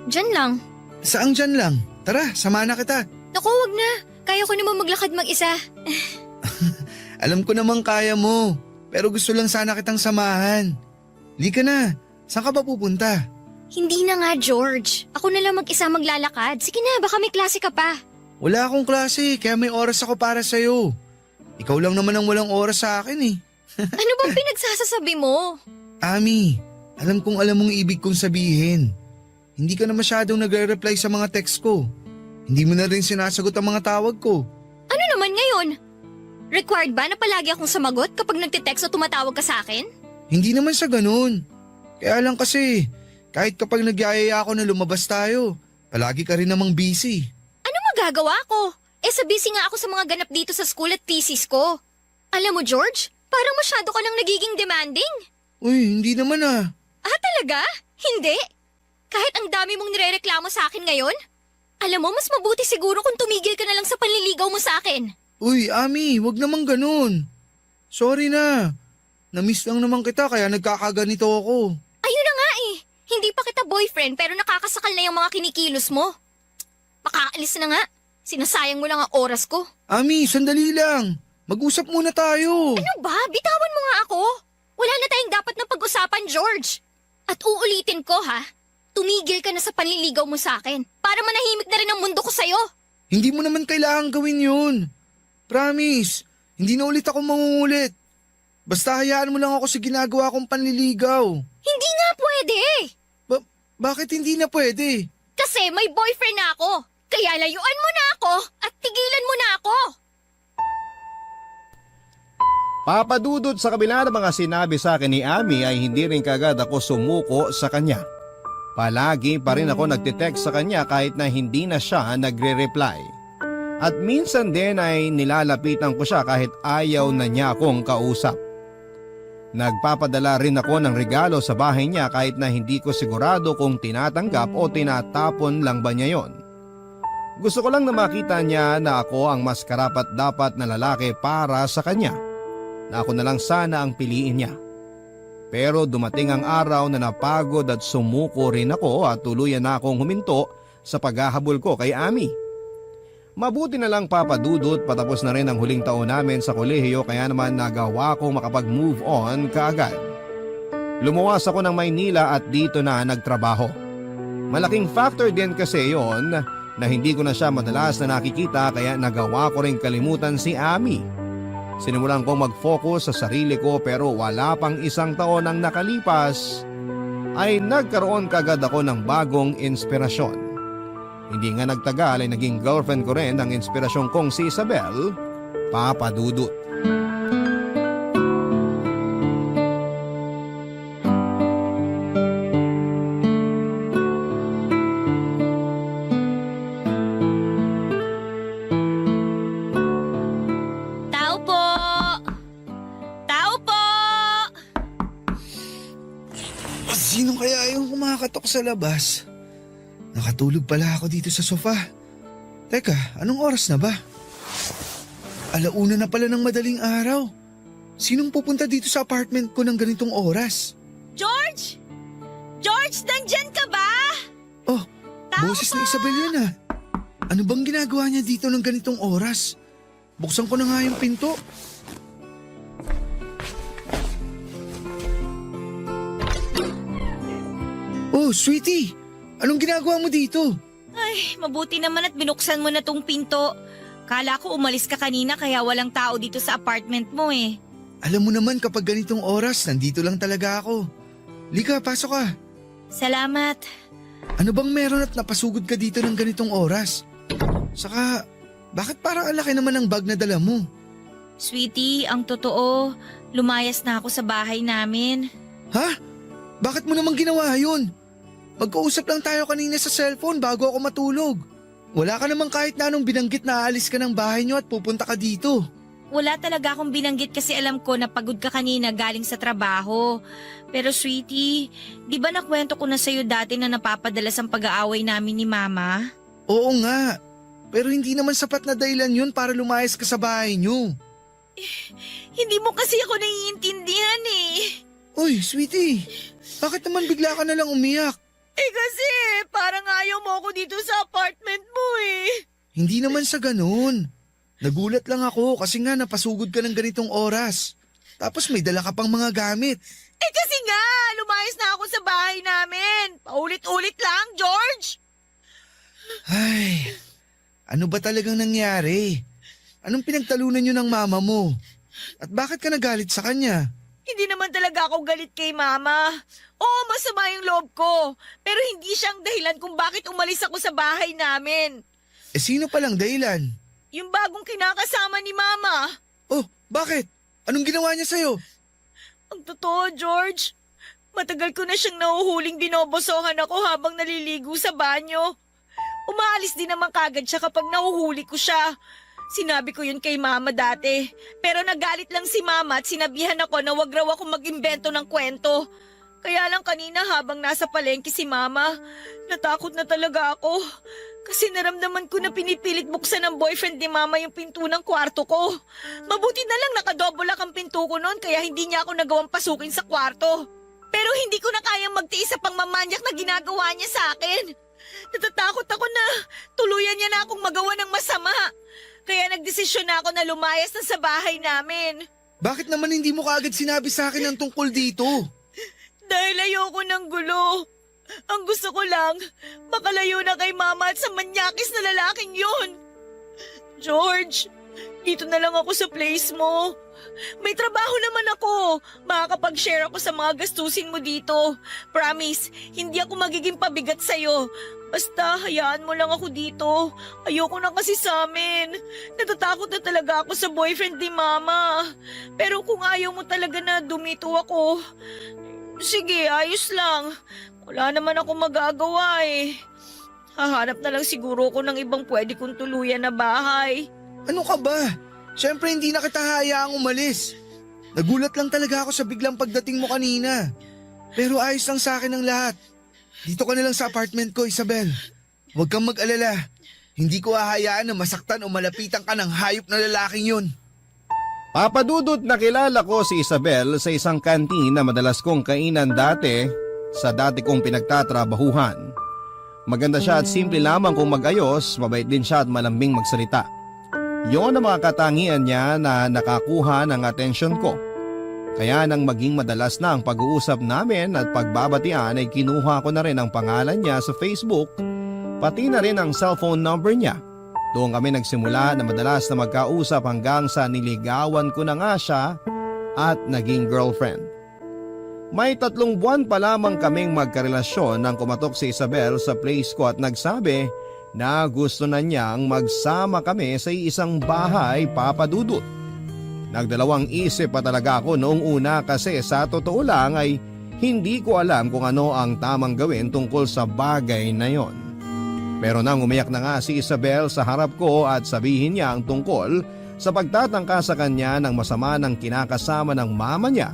Dyan lang.
Saang dyan lang? Tara, sama na kita.
Naku, wag na. Kaya ko naman maglakad mag-isa.
Alam ko namang kaya mo, pero gusto lang sana kitang samahan. Lika na, saan ka ba pupunta?
Hindi na nga, George. Ako na lang mag-isa maglalakad. Sige na, baka may klase ka pa.
Wala akong klase, kaya may oras ako para sa'yo. Ikaw lang naman ang walang oras sa akin eh.
Ano bang pinagsasasabi mo?
Ami, alam kong alam mong ibig kong sabihin. Hindi ka na masyadong nagre-reply sa mga text ko. Hindi mo na rin sinasagot ang mga tawag ko.
Ano naman ngayon? Required ba na palagi akong sumagot kapag nagtitext o tumatawag ka sa akin?
Hindi naman sa ganun. Kaya lang kasi, kahit kapag nagyayaya ako na lumabas tayo, palagi ka rin namang busy.
Ano magagawa ko? Sa busy nga ako sa mga ganap dito sa school at thesis ko. Alam mo, George, parang masyado ka lang nagiging demanding.
Uy, hindi naman ah.
Ah, talaga? Hindi? Kahit ang dami mong nirereklamo sa akin ngayon? Alam mo, mas mabuti siguro kung tumigil ka na lang sa panliligaw mo sa akin.
Uy, Ami, wag naman ganun. Sorry na. Namiss lang naman kita kaya nagkakaganito ako.
Ayun na nga eh. Hindi pa kita boyfriend pero nakakasakal na yung mga kinikilos mo. Makaalis na nga. Sinasayang mo lang ang oras ko.
Ami, sandali lang. Mag-usap muna tayo.
Ano ba? Bitawan mo nga ako. Wala na tayong dapat na pag-usapan, George. At uulitin ko ha, tumigil ka na sa panliligaw mo sa akin para manahimik na rin ang mundo ko sa'yo.
Hindi mo naman kailangan gawin yun. Promise, hindi na ulit ako mangungulit. Basta hayaan mo lang ako sa ginagawa kong panliligaw.
Hindi nga pwede.
Bakit hindi na pwede?
Kasi may boyfriend na ako. Kaya layuan mo na ako at tigilan mo na ako.
Papadudod sa kabila ng mga sinabi sa akin ni Ami ay hindi rin kagad ako sumuko sa kanya. Palagi pa rin ako nagtitext sa kanya kahit na hindi na siya nagre-reply. At minsan din ay nilalapitan ko siya kahit ayaw na niya akong kausap. Nagpapadala rin ako ng regalo sa bahay niya kahit na hindi ko sigurado kung tinatanggap o tinatapon lang ba niya yon. Gusto ko lang na makita niya na ako ang mas karapat-dapat na lalaki para sa kanya. Na ako na lang sana ang piliin niya. Pero dumating ang araw na napagod at sumuko rin ako at tuluyan na akong huminto sa paghahabol ko kay Ami. Mabuti na lang Papa Dudut, patapos na rin ang huling taon namin sa kolehiyo kaya naman nagawa kong makapag-move on kaagad. Lumuwas ako ng Maynila at dito na nagtrabaho. Malaking factor din kasi yon na hindi ko na siya madalas na nakikita kaya nagawa ko rin kalimutan si Ami. Sinimulan kong mag-focus sa sarili ko pero wala pang isang taon ang nakalipas ay nagkaroon kagad ako ng bagong inspirasyon. Hindi nga nagtagal ay naging girlfriend ko rin ang inspirasyon kong si Isabel, Papa Dudut.
Tao po! Tao po!
Sino kaya yung kumakatok sa labas? Nakatulog pala ako dito sa sofa. Teka, anong oras na ba? 1:00 na pala ng madaling araw. Sinong pupunta dito sa apartment ko ng ganitong oras?
George! George, nandyan ka ba?
Oh, boses ni Isabel yan ah. Ano bang ginagawa niya dito ng ganitong oras? Buksan ko na nga yung pinto. Oh, sweetie! Anong ginagawa mo dito?
Ay, mabuti naman at binuksan mo na tong pinto. Kala ko umalis ka kanina kaya walang tao dito sa apartment mo eh.
Alam mo naman kapag ganitong oras, nandito lang talaga ako. Lika, pasok ka.
Salamat.
Ano bang meron at napasugod ka dito ng ganitong oras? Saka, bakit parang alaki naman ang bag na dala mo?
Sweetie, ang totoo, lumayas na ako sa bahay namin.
Ha? Bakit mo naman ginawa yun? Magkausap lang tayo kanina sa cellphone bago ako matulog. Wala ka namang kahit na anong binanggit na aalis ka ng bahay niyo at pupunta ka dito.
Wala talaga akong binanggit kasi alam ko na pagod ka kanina galing sa trabaho. Pero sweetie, di ba nakwento ko na sa'yo dati na napapadalas ang pag-aaway namin ni Mama?
Oo nga, pero hindi naman sapat na dahilan yun para lumayas ka sa bahay niyo.
Hindi mo kasi ako naiintindihan eh.
Uy, sweetie, bakit naman bigla ka na lang umiyak?
Eh kasi parang ayaw mo ako dito sa apartment mo eh.
Hindi naman sa ganun. Nagulat lang ako kasi nga napasugod ka ng ganitong oras. Tapos may dala ka pang mga gamit.
Eh kasi nga, lumayas na ako sa bahay namin. Paulit-ulit lang, George.
Ay, ano ba talagang nangyari? Anong pinagtalunan niyo ng mama mo? At bakit ka nagalit sa kanya?
Hindi naman talaga ako galit kay Mama. Oo, masama yung loob ko. Pero hindi siyang dahilan kung bakit umalis ako sa bahay namin.
Eh sino palang dahilan?
Yung bagong kinakasama ni Mama.
Oh, bakit? Anong ginawa niya sa'yo?
Ang totoo, George. Matagal ko na siyang nahuhuling binobosohan ako habang naliligo sa banyo. Umaalis din naman kagad siya kapag nahuhuli ko siya. Sinabi ko yun kay Mama dati. Pero nagalit lang si Mama at sinabihan ako na wag raw ako mag-imbento ng kwento. Kaya lang kanina habang nasa palengke si Mama, natakot na talaga ako. Kasi naramdaman ko na pinipilit buksan ng boyfriend ni Mama yung pinto ng kwarto ko. Mabuti na lang nakadouble ang pinto ko noon kaya hindi niya ako nagawang pasukin sa kwarto. Pero hindi ko na kayang magtiis sa pangmamanyak na ginagawa niya sa akin. Natatakot ako na tuluyan niya na akong magawa ng masama. Kaya nagdesisyon na ako na lumayas na sa bahay namin.
Bakit naman hindi mo kaagad sinabi sa akin ang tungkol dito?
Dahil ayoko ng gulo. Ang gusto ko lang, makalayo na kay Mama at sa manyakis na lalaking yun. George, dito na lang ako sa place mo. May trabaho naman ako. Makakapag-share ako sa mga gastusin mo dito. Promise, hindi ako magiging pabigat sa'yo. Basta, hayaan mo lang ako dito. Ayoko na kasi sa amin. Natatakot na talaga ako sa boyfriend ni Mama. Pero kung ayaw mo talaga na dumito ako, sige, ayos lang. Wala naman ako magagawa eh. Hahanap na lang siguro ko ng ibang pwede kong tuluyan na bahay.
Ano ka ba? Siyempre hindi na kita hayaang umalis. Nagulat lang talaga ako sa biglang pagdating mo kanina. Pero ayos lang sa akin ang lahat. Dito ka na lang sa apartment ko, Isabel. Huwag kang mag-alala. Hindi ko hahayaan na masaktan o malapitan ka ng hayop na lalaking yun.
Papadudot nakilala ko si Isabel sa isang kantin na madalas kong kainan dati sa dati kong pinagtatrabahuhan. Maganda siya at simple lamang kung mag-ayos, mabait din siya at malambing magsalita. Yon ang mga katangian niya na nakakuha ng atensyon ko. Kaya nang maging madalas na ang pag-uusap namin at pagbabatian ay kinuha ko na rin ang pangalan niya sa Facebook, pati na rin ang cellphone number niya. Doon kami nagsimula na madalas na magkausap hanggang sa niligawan ko na nga siya at naging girlfriend. May 3 buwan pa lamang kaming magkarelasyon nang kumatok si Isabel sa place ko at nagsabi na gusto na niyang magsama kami sa isang bahay, Papa Dudut. Nagdalawang isip pa talaga ako noong una kasi sa totoo lang ay hindi ko alam kung ano ang tamang gawin tungkol sa bagay na yon. Pero nang umiyak na nga si Isabel sa harap ko at sabihin niya ang tungkol sa pagtatangka sa kanya ng masama ng kinakasama ng mama niya,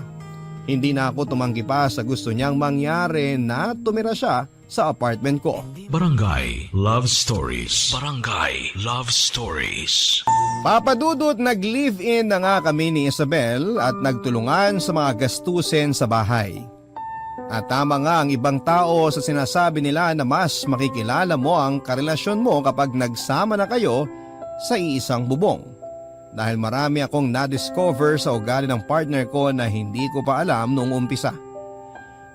hindi na ako tumanggi pa sa gusto niyang mangyari na tumira siya sa apartment ko.
Barangay Love Stories. Barangay Love Stories.
Papadudot nag-live-in na nga kami ni Isabel at nagtulungan sa mga gastusin sa bahay. At tama nga ang ibang tao sa sinasabi nila na mas makikilala mo ang karelasyon mo kapag nagsama na kayo sa iisang bubong. Dahil marami akong na-discover sa ugali ng partner ko na hindi ko pa alam noong umpisa.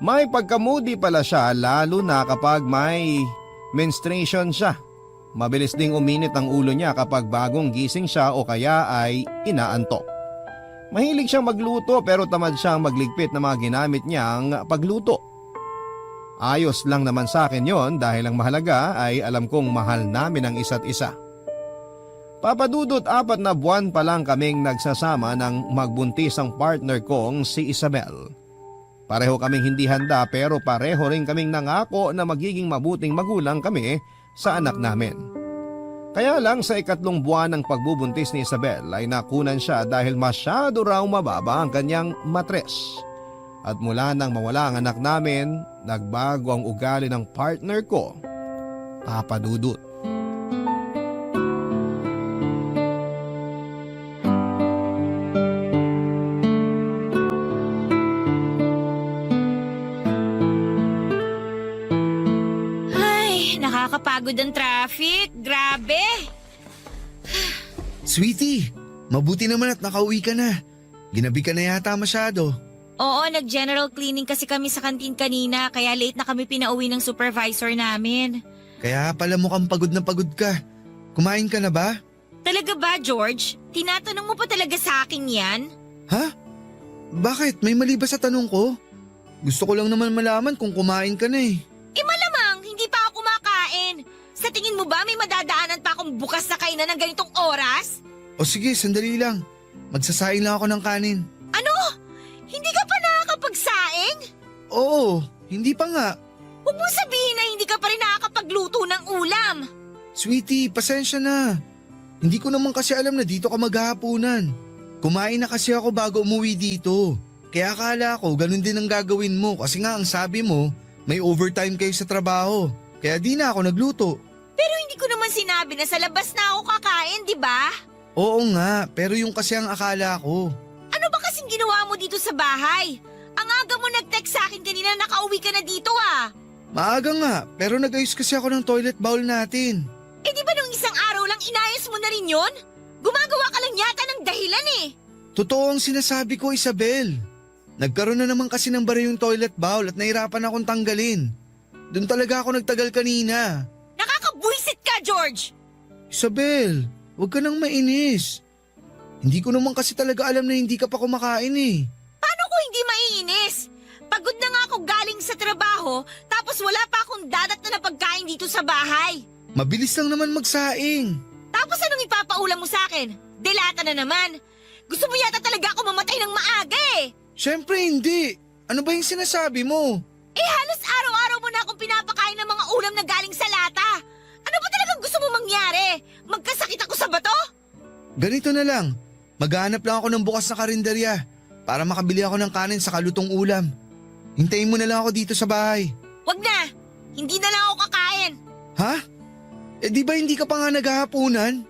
May pagkamudi pala siya lalo na kapag may menstruation siya. Mabilis ding uminit ang ulo niya kapag bagong gising siya o kaya ay inaantok. Mahilig siyang magluto pero tamad siyang magligpit ng mga ginamit niyang pagluto. Ayos lang naman sa akin yon dahil ang mahalaga ay alam kong mahal namin ang isa't isa. Papadudot 4 na buwan pa lang kaming nagsasama nang magbuntis ang partner kong si Isabel. Pareho kaming hindi handa pero pareho rin kaming nangako na magiging mabuting magulang kami sa anak namin. Kaya lang sa 3 buwan ng pagbubuntis ni Isabel ay nakunan siya dahil masyado raw mababa ang kanyang matres. At mula nang mawala ang anak namin, nagbago ang ugali ng partner ko, Papadudot.
Nakakapagod ang traffic. Grabe.
Sweetie, mabuti naman at nakauwi ka na. Ginabi ka na yata masyado.
Oo, nag-general cleaning kasi kami sa kantin kanina kaya late na kami pinauwi ng supervisor namin.
Kaya pala mukhang pagod na pagod ka. Kumain ka na ba?
Talaga ba, George? Tinatanong mo pa talaga sa akin yan?
Ha? Bakit? May mali ba sa tanong ko? Gusto ko lang naman malaman kung kumain ka na eh.
Malamang, hindi pa ako kumakain. Sa tingin mo ba may madadaanan pa akong bukas na kainan ng ganitong oras?
O sige, sandali lang. Magsasaing lang ako ng kanin.
Ano? Hindi ka pa nakakapagsaing?
Oo, hindi pa nga.
Huwag mo sabihin na hindi ka pa rin nakakapagluto ng ulam.
Sweetie, pasensya na. Hindi ko naman kasi alam na dito ka maghahapunan. Kumain na kasi ako bago umuwi dito. Kaya akala ko ganun din ang gagawin mo kasi nga ang sabi mo, may overtime kayo sa trabaho. Kaya di na ako nagluto.
Pero hindi ko naman sinabi na sa labas na ako kakain, di ba?
Oo nga, pero yung kasi ang akala ko.
Ano ba kasing ginawa mo dito sa bahay? Ang aga mo nag-text sa akin kanina nakauwi ka na dito ah.
Maaga nga, pero nag-ayos kasi ako ng toilet bowl natin.
Eh di ba nung isang araw lang inayos mo na rin yon? Gumagawa ka lang yata ng dahilan eh.
Totoo ang sinasabi ko, Isabel. Nagkaroon na naman kasi ng bara yung toilet bowl at nahirapan akong tanggalin. Doon talaga ako nagtagal kanina.
Nakakabwisit ka, George!
Isabel, huwag ka nang mainis. Hindi ko naman kasi talaga alam na hindi ka pa kumakain eh.
Paano ko hindi maiinis? Pagod na nga ako galing sa trabaho, tapos wala pa akong dadat na pagkain dito sa bahay.
Mabilis lang naman magsaing.
Tapos anong ipapaulam mo sa akin? Delata na naman. Gusto mo yata talaga ako mamatay ng maaga eh.
Siyempre hindi. Ano ba yung sinasabi mo?
Eh halos araw-araw mo na akong pinapakain ng mga ulam na galing sa lata. Ano ba talagang gusto mo mangyari? Magkasakit ako sa bato?
Ganito na lang. Maghanap lang ako ng bukas na karinderya para makabili ako ng kanin sa kalutong ulam. Hintayin mo na lang ako dito sa bahay.
Wag na. Hindi na lang ako kakain.
Ha? Eh di ba hindi ka pa nga naghahapunan?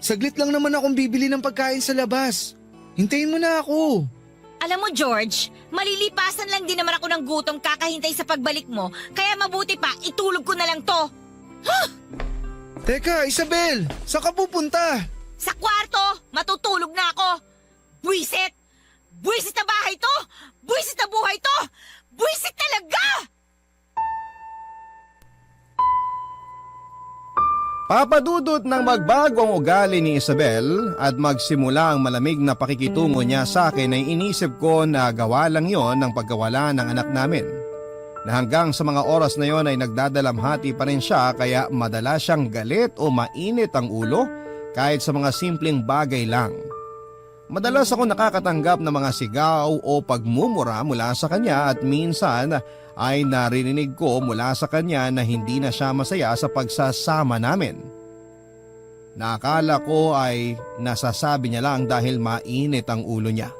Saglit lang naman akong bibili ng pagkain sa labas. Hintayin mo na ako.
Alam mo, George, malilipasan lang din naman ako ng gutom kakahintay sa pagbalik mo, kaya mabuti pa, itulog ko na lang to.
Teka, Isabel, saan ka pupunta?
Sa kwarto, matutulog na ako. Buwisit! Buwisit na bahay to! Buwisit na buhay to! Buwisit talaga!
Papadudot ng magbago ang ugali ni Isabel at magsimula ang malamig na pakikitungo niya sa akin ay inisip ko na gawa lang yon ng pagkawala ng anak namin. Na hanggang sa mga oras na yon ay nagdadalamhati pa rin siya kaya madalas siyang galit o mainit ang ulo kahit sa mga simpleng bagay lang. Madalas ako nakakatanggap ng mga sigaw o pagmumura mula sa kanya at minsan ay naririnig ko mula sa kanya na hindi na siya masaya sa pagsasama namin. Nakala ko ay nasasabi niya lang dahil mainit ang ulo niya.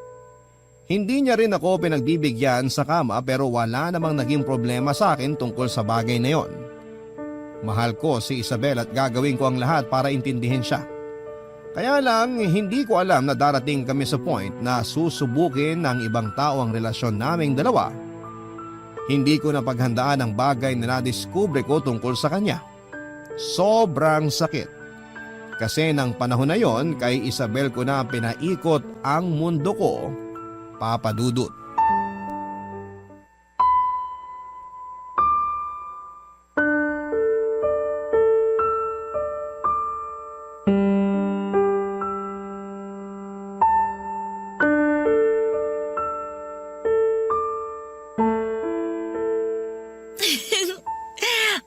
Hindi niya rin ako pinagbibigyan sa kama pero wala namang naging problema sa akin tungkol sa bagay na yon. Mahal ko si Isabel at gagawin ko ang lahat para intindihin siya. Kaya lang hindi ko alam na darating kami sa point na susubukin ng ibang tao ang relasyon naming dalawa. Hindi ko napaghandaan ang bagay na nadiskubre ko tungkol sa kanya. Sobrang sakit. Kasi ng panahon na yon kay Isabel ko na pinaikot ang mundo ko, Papa Dudut.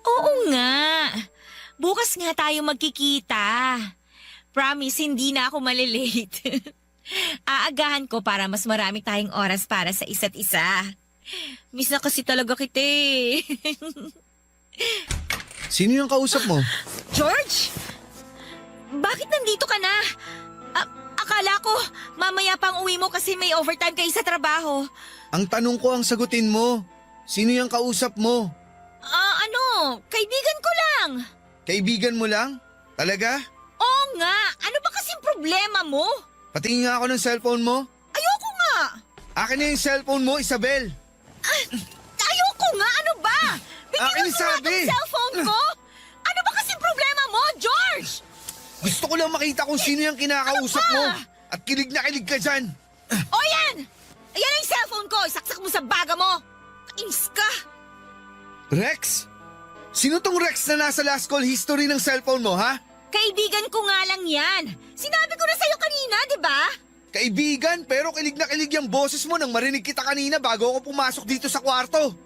Oo nga. Bukas nga tayo magkikita. Promise, hindi na ako malilate. Aagahan ko para mas marami tayong oras para sa isa't isa. Miss na kasi talaga kita eh.
Sino yung kausap mo?
George? Bakit nandito ka na? Akala ko, mamaya pang uwi mo kasi may overtime kayo sa trabaho.
Ang tanong ko ang sagutin mo. Sino yung kausap mo?
Kaibigan ko lang.
Kaibigan mo lang? Talaga?
Oo nga, ano ba kasing problema mo?
Patingin nga ako ng cellphone mo.
Ayoko nga.
Akin na yung cellphone mo, Isabel.
Ayoko nga, ano ba? Bigyan
Akin
mo nga
sabi.
tong cellphone ko. Ano ba kasing problema mo, George?
Gusto ko lang makita kung sino yung kinakausap mo. At kilig na kilig ka dyan.
O yan! Ayan ang cellphone ko, isaksak mo sa baga mo. Kainis ka.
Rex? Sino tong Rex na nasa last call history ng cellphone mo, ha?
Kaibigan ko nga lang yan. Sinabi ko na sa'yo kanina, di ba?
Kaibigan, pero kilig na kilig yung boses mo nang marinig kita kanina bago ako pumasok dito sa kwarto.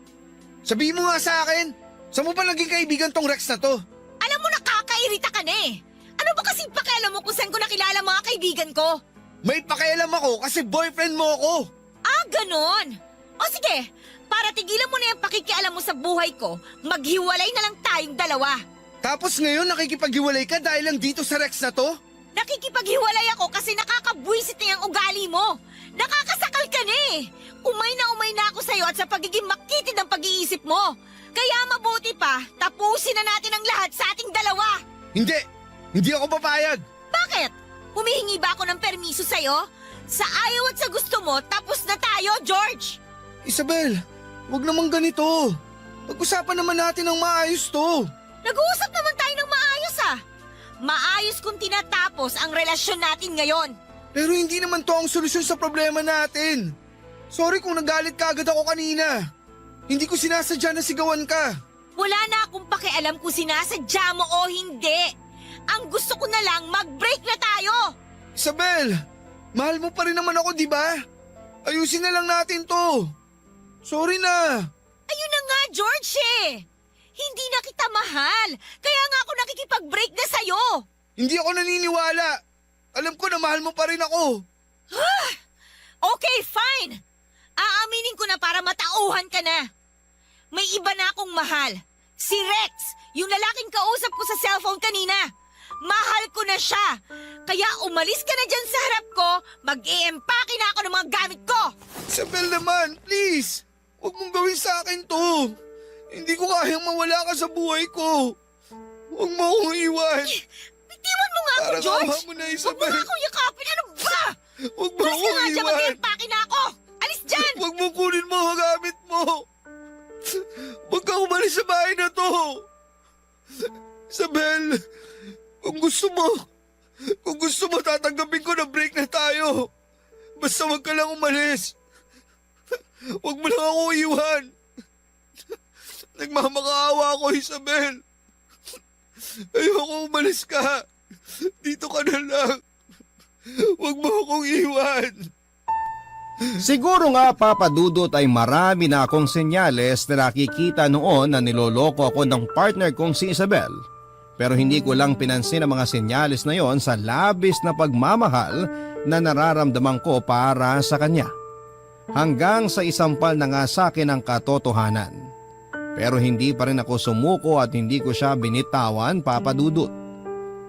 Sabihin mo nga sa akin, saan mo pa naging kaibigan tong Rex na to?
Alam mo, nakakairita ka na eh. Ano ba kasing pakialam mo kung saan ko nakilala mga kaibigan ko?
May pakialam ako kasi boyfriend mo ako.
Ah, ganon. O sige, para tigilan mo na yung pakikialam mo sa buhay ko, maghiwalay na lang tayong dalawa.
Tapos ngayon nakikipaghiwalay ka dahil lang dito sa Rex na to?
Nakikipaghiwalay ako kasi nakakabwisit na yung ugali mo. Nakakasakal ka na eh. Umay na ako sa'yo at sa pagiging makitid ng pag-iisip mo. Kaya mabuti pa, tapusin na natin ang lahat sa ating dalawa.
Hindi! Hindi ako papayag!
Bakit? Humihingi ba ako ng permiso sa'yo? Sa ayaw at sa gusto mo, tapos na tayo, George!
Isabel, wag naman ganito. Pag-usapan naman natin ng maayos to.
Nag-uusap naman tayo ng maayos ah. Maayos kung tinatapos ang relasyon natin ngayon.
Pero hindi naman to ang solusyon sa problema natin. Sorry kung nagalit ka agad ako kanina. Hindi ko sinasadya na sigawan ka.
Wala na akong pakialam kung sinasadya mo o hindi. Ang gusto ko na lang, mag-break na tayo.
Isabel, mahal mo pa rin naman ako, di ba? Ayusin na lang natin to. Sorry na.
Ayun na nga, George eh. Hindi na kita mahal. Kaya nga ako nakikipag-break na sa'yo.
Hindi ako naniniwala. Alam ko na mahal mo pa rin ako.
Okay, fine. Aaminin ko na para matauhan ka na. May iba na akong mahal. Si Rex, yung lalaking kausap ko sa cellphone kanina. Mahal ko na siya. Kaya umalis ka na dyan sa harap ko, mag-i-empake na ako ng mga gamit ko.
Isabel naman, please. Huwag mong gawin sa akin to. Hindi ko kayang mawala ka sa buhay ko. Huwag mo akong iwan.
Bitiwan mo nga ako,
Parang
George.
awa mo na,
Huwag mo
Isabel.
nga akong yakapin. Ano ba?
Huwag mo akong iwan!
na ako! Alis dyan!
Huwag mo kunin mo ang gamit mo! Huwag ka umalis sa bahay na to! Isabel, kung gusto mo tatanggapin ko na break na tayo. Basta huwag ka lang umalis. Huwag mo lang ako iwan. Nagmamakaawa ako, Isabel. Ayoko umalis ka. Dito ka na lang. Huwag mo akong iwan.
Siguro nga Papa Dudut ay marami na akong senyales na nakikita noon na niloloko ako ng partner kong si Isabel. Pero hindi ko lang pinansin ang mga senyales na yon sa labis na pagmamahal na nararamdaman ko para sa kanya. Hanggang sa isampal na nga sa akin ang katotohanan. Pero hindi pa rin ako sumuko at hindi ko siya binitawan, Papa Dudut.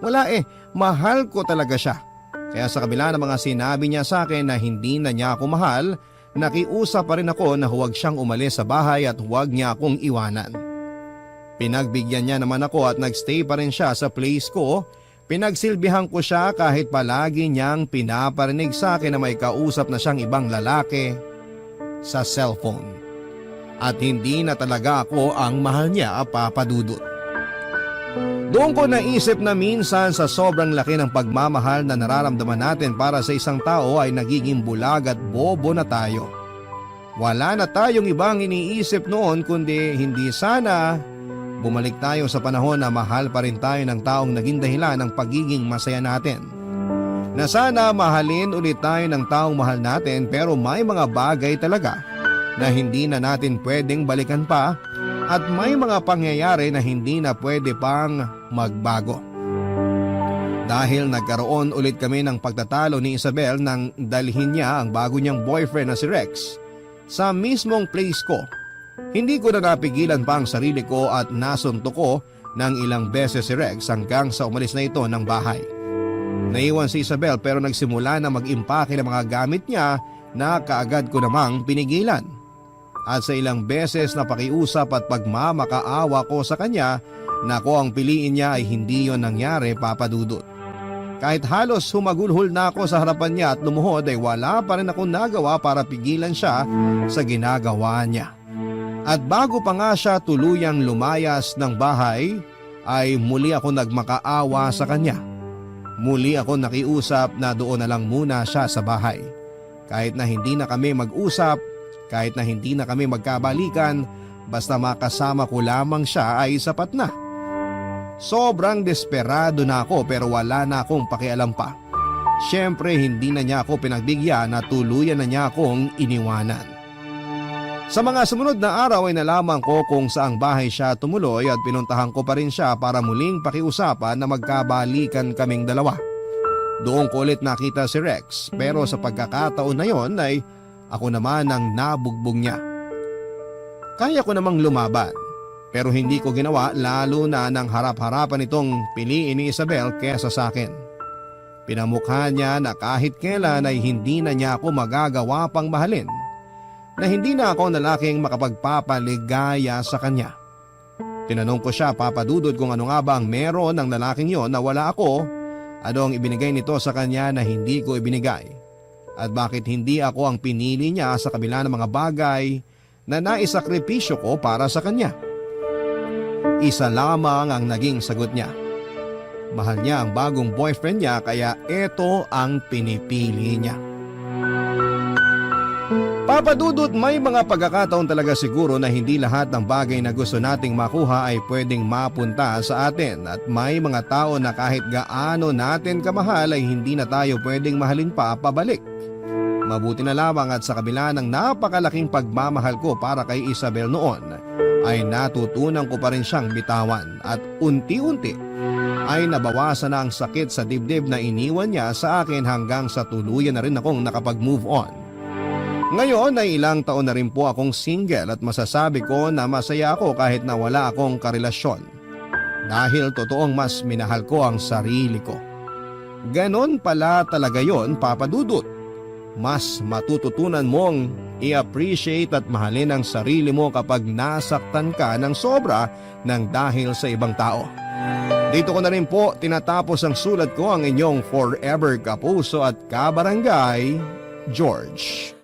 Wala mahal ko talaga siya. Kaya sa kabila ng mga sinabi niya sa akin na hindi na niya ako mahal, nakiusap pa rin ako na huwag siyang umalis sa bahay at huwag niya akong iwanan. Pinagbigyan niya naman ako at nagstay pa rin siya sa place ko. Pinagsilbihan ko siya kahit palagi niyang pinaparinig sa akin na may kausap na siyang ibang lalaki sa cellphone. At hindi na talaga ako ang mahal niya, Papa Dudut. Doon ko naisip na minsan sa sobrang laki ng pagmamahal na nararamdaman natin para sa isang tao ay nagiging bulag at bobo na tayo. Wala na tayong ibang iniisip noon kundi hindi sana bumalik tayo sa panahon na mahal pa rin tayo ng taong naging dahilan ng pagiging masaya natin. Na sana mahalin ulit tayo ng taong mahal natin pero may mga bagay talaga na hindi na natin pwedeng balikan pa at may mga pangyayari na hindi na pwede pang magbago. Dahil nagkaroon ulit kami ng pagtatalo ni Isabel nang dalhin niya ang bago niyang boyfriend na si Rex sa mismong place ko. Hindi ko na napigilan pa ang sarili ko at nasunto ko ng ilang beses si Rex hanggang sa umalis na ito ng bahay. Naiwan si Isabel pero nagsimula na mag-impake ng mga gamit niya na kaagad ko namang pinigilan. At sa ilang beses na pakiusap at pagmamakaawa ko sa kanya na ko ang piliin niya ay hindi yon nangyari, Papa Dudut. Kahit halos humagulhol na ako sa harapan niya at lumuhod ay wala pa rin akong nagawa para pigilan siya sa ginagawa niya. At bago pa nga siya tuluyang lumayas ng bahay ay muli ako nagmakaawa sa kanya. Muli ako nakiusap na doon na lang muna siya sa bahay. Kahit na hindi na kami mag-usap, kahit na hindi na kami magkabalikan, basta makasama ko lamang siya ay sapat na. Sobrang desperado na ako pero wala na akong pakialam pa. Siyempre hindi na niya ako pinagbigyan na tuluyan na niya akong iniwanan. Sa mga sumunod na araw ay nalaman ko kung saang bahay siya tumuloy at pinuntahan ko pa rin siya para muling pakiusapan na magkabalikan kaming dalawa. Doon ko ulit nakita si Rex pero sa pagkakataon na yon ay ako naman ang nabugbog niya. Kaya ko namang lumaban pero hindi ko ginawa lalo na nang harap-harapan itong piliin ni Isabel kesa sa akin. Pinamukha niya na kahit kailan ay hindi na niya ako magagawa pang mahalin. Na hindi na ako lalaking makapagpapaligaya sa kanya. Tinanong ko siya, Papa Dudut, kung ano nga ba ang meron ng lalaking yon na wala ako, ano ang ibinigay nito sa kanya na hindi ko ibinigay. At bakit hindi ako ang pinili niya sa kabila ng mga bagay na naisakripisyo ko para sa kanya. Isa lamang ang naging sagot niya. Mahal niya ang bagong boyfriend niya kaya ito ang pinipili niya. Papa Dudut, may mga pagkakataon talaga siguro na hindi lahat ng bagay na gusto nating makuha ay pwedeng mapunta sa atin at may mga tao na kahit gaano natin kamahal ay hindi na tayo pwedeng mahalin pa pabalik. Mabuti na lamang at sa kabila ng napakalaking pagmamahal ko para kay Isabel noon ay natutunan ko pa rin siyang bitawan at unti-unti ay nabawasan na ang sakit sa dibdib na iniwan niya sa akin hanggang sa tuluyan na rin akong nakapag-move on. Ngayon ay ilang taon na rin po akong single at masasabi ko na masaya ako kahit na wala akong karelasyon. Dahil totoong mas minahal ko ang sarili ko. Ganon pala talaga yon, Papa Dudut. Mas matututunan mong i-appreciate at mahalin ang sarili mo kapag nasaktan ka ng sobra ng dahil sa ibang tao. Dito ko na rin po tinatapos ang sulat ko, ang inyong forever kapuso at kabarangay, George.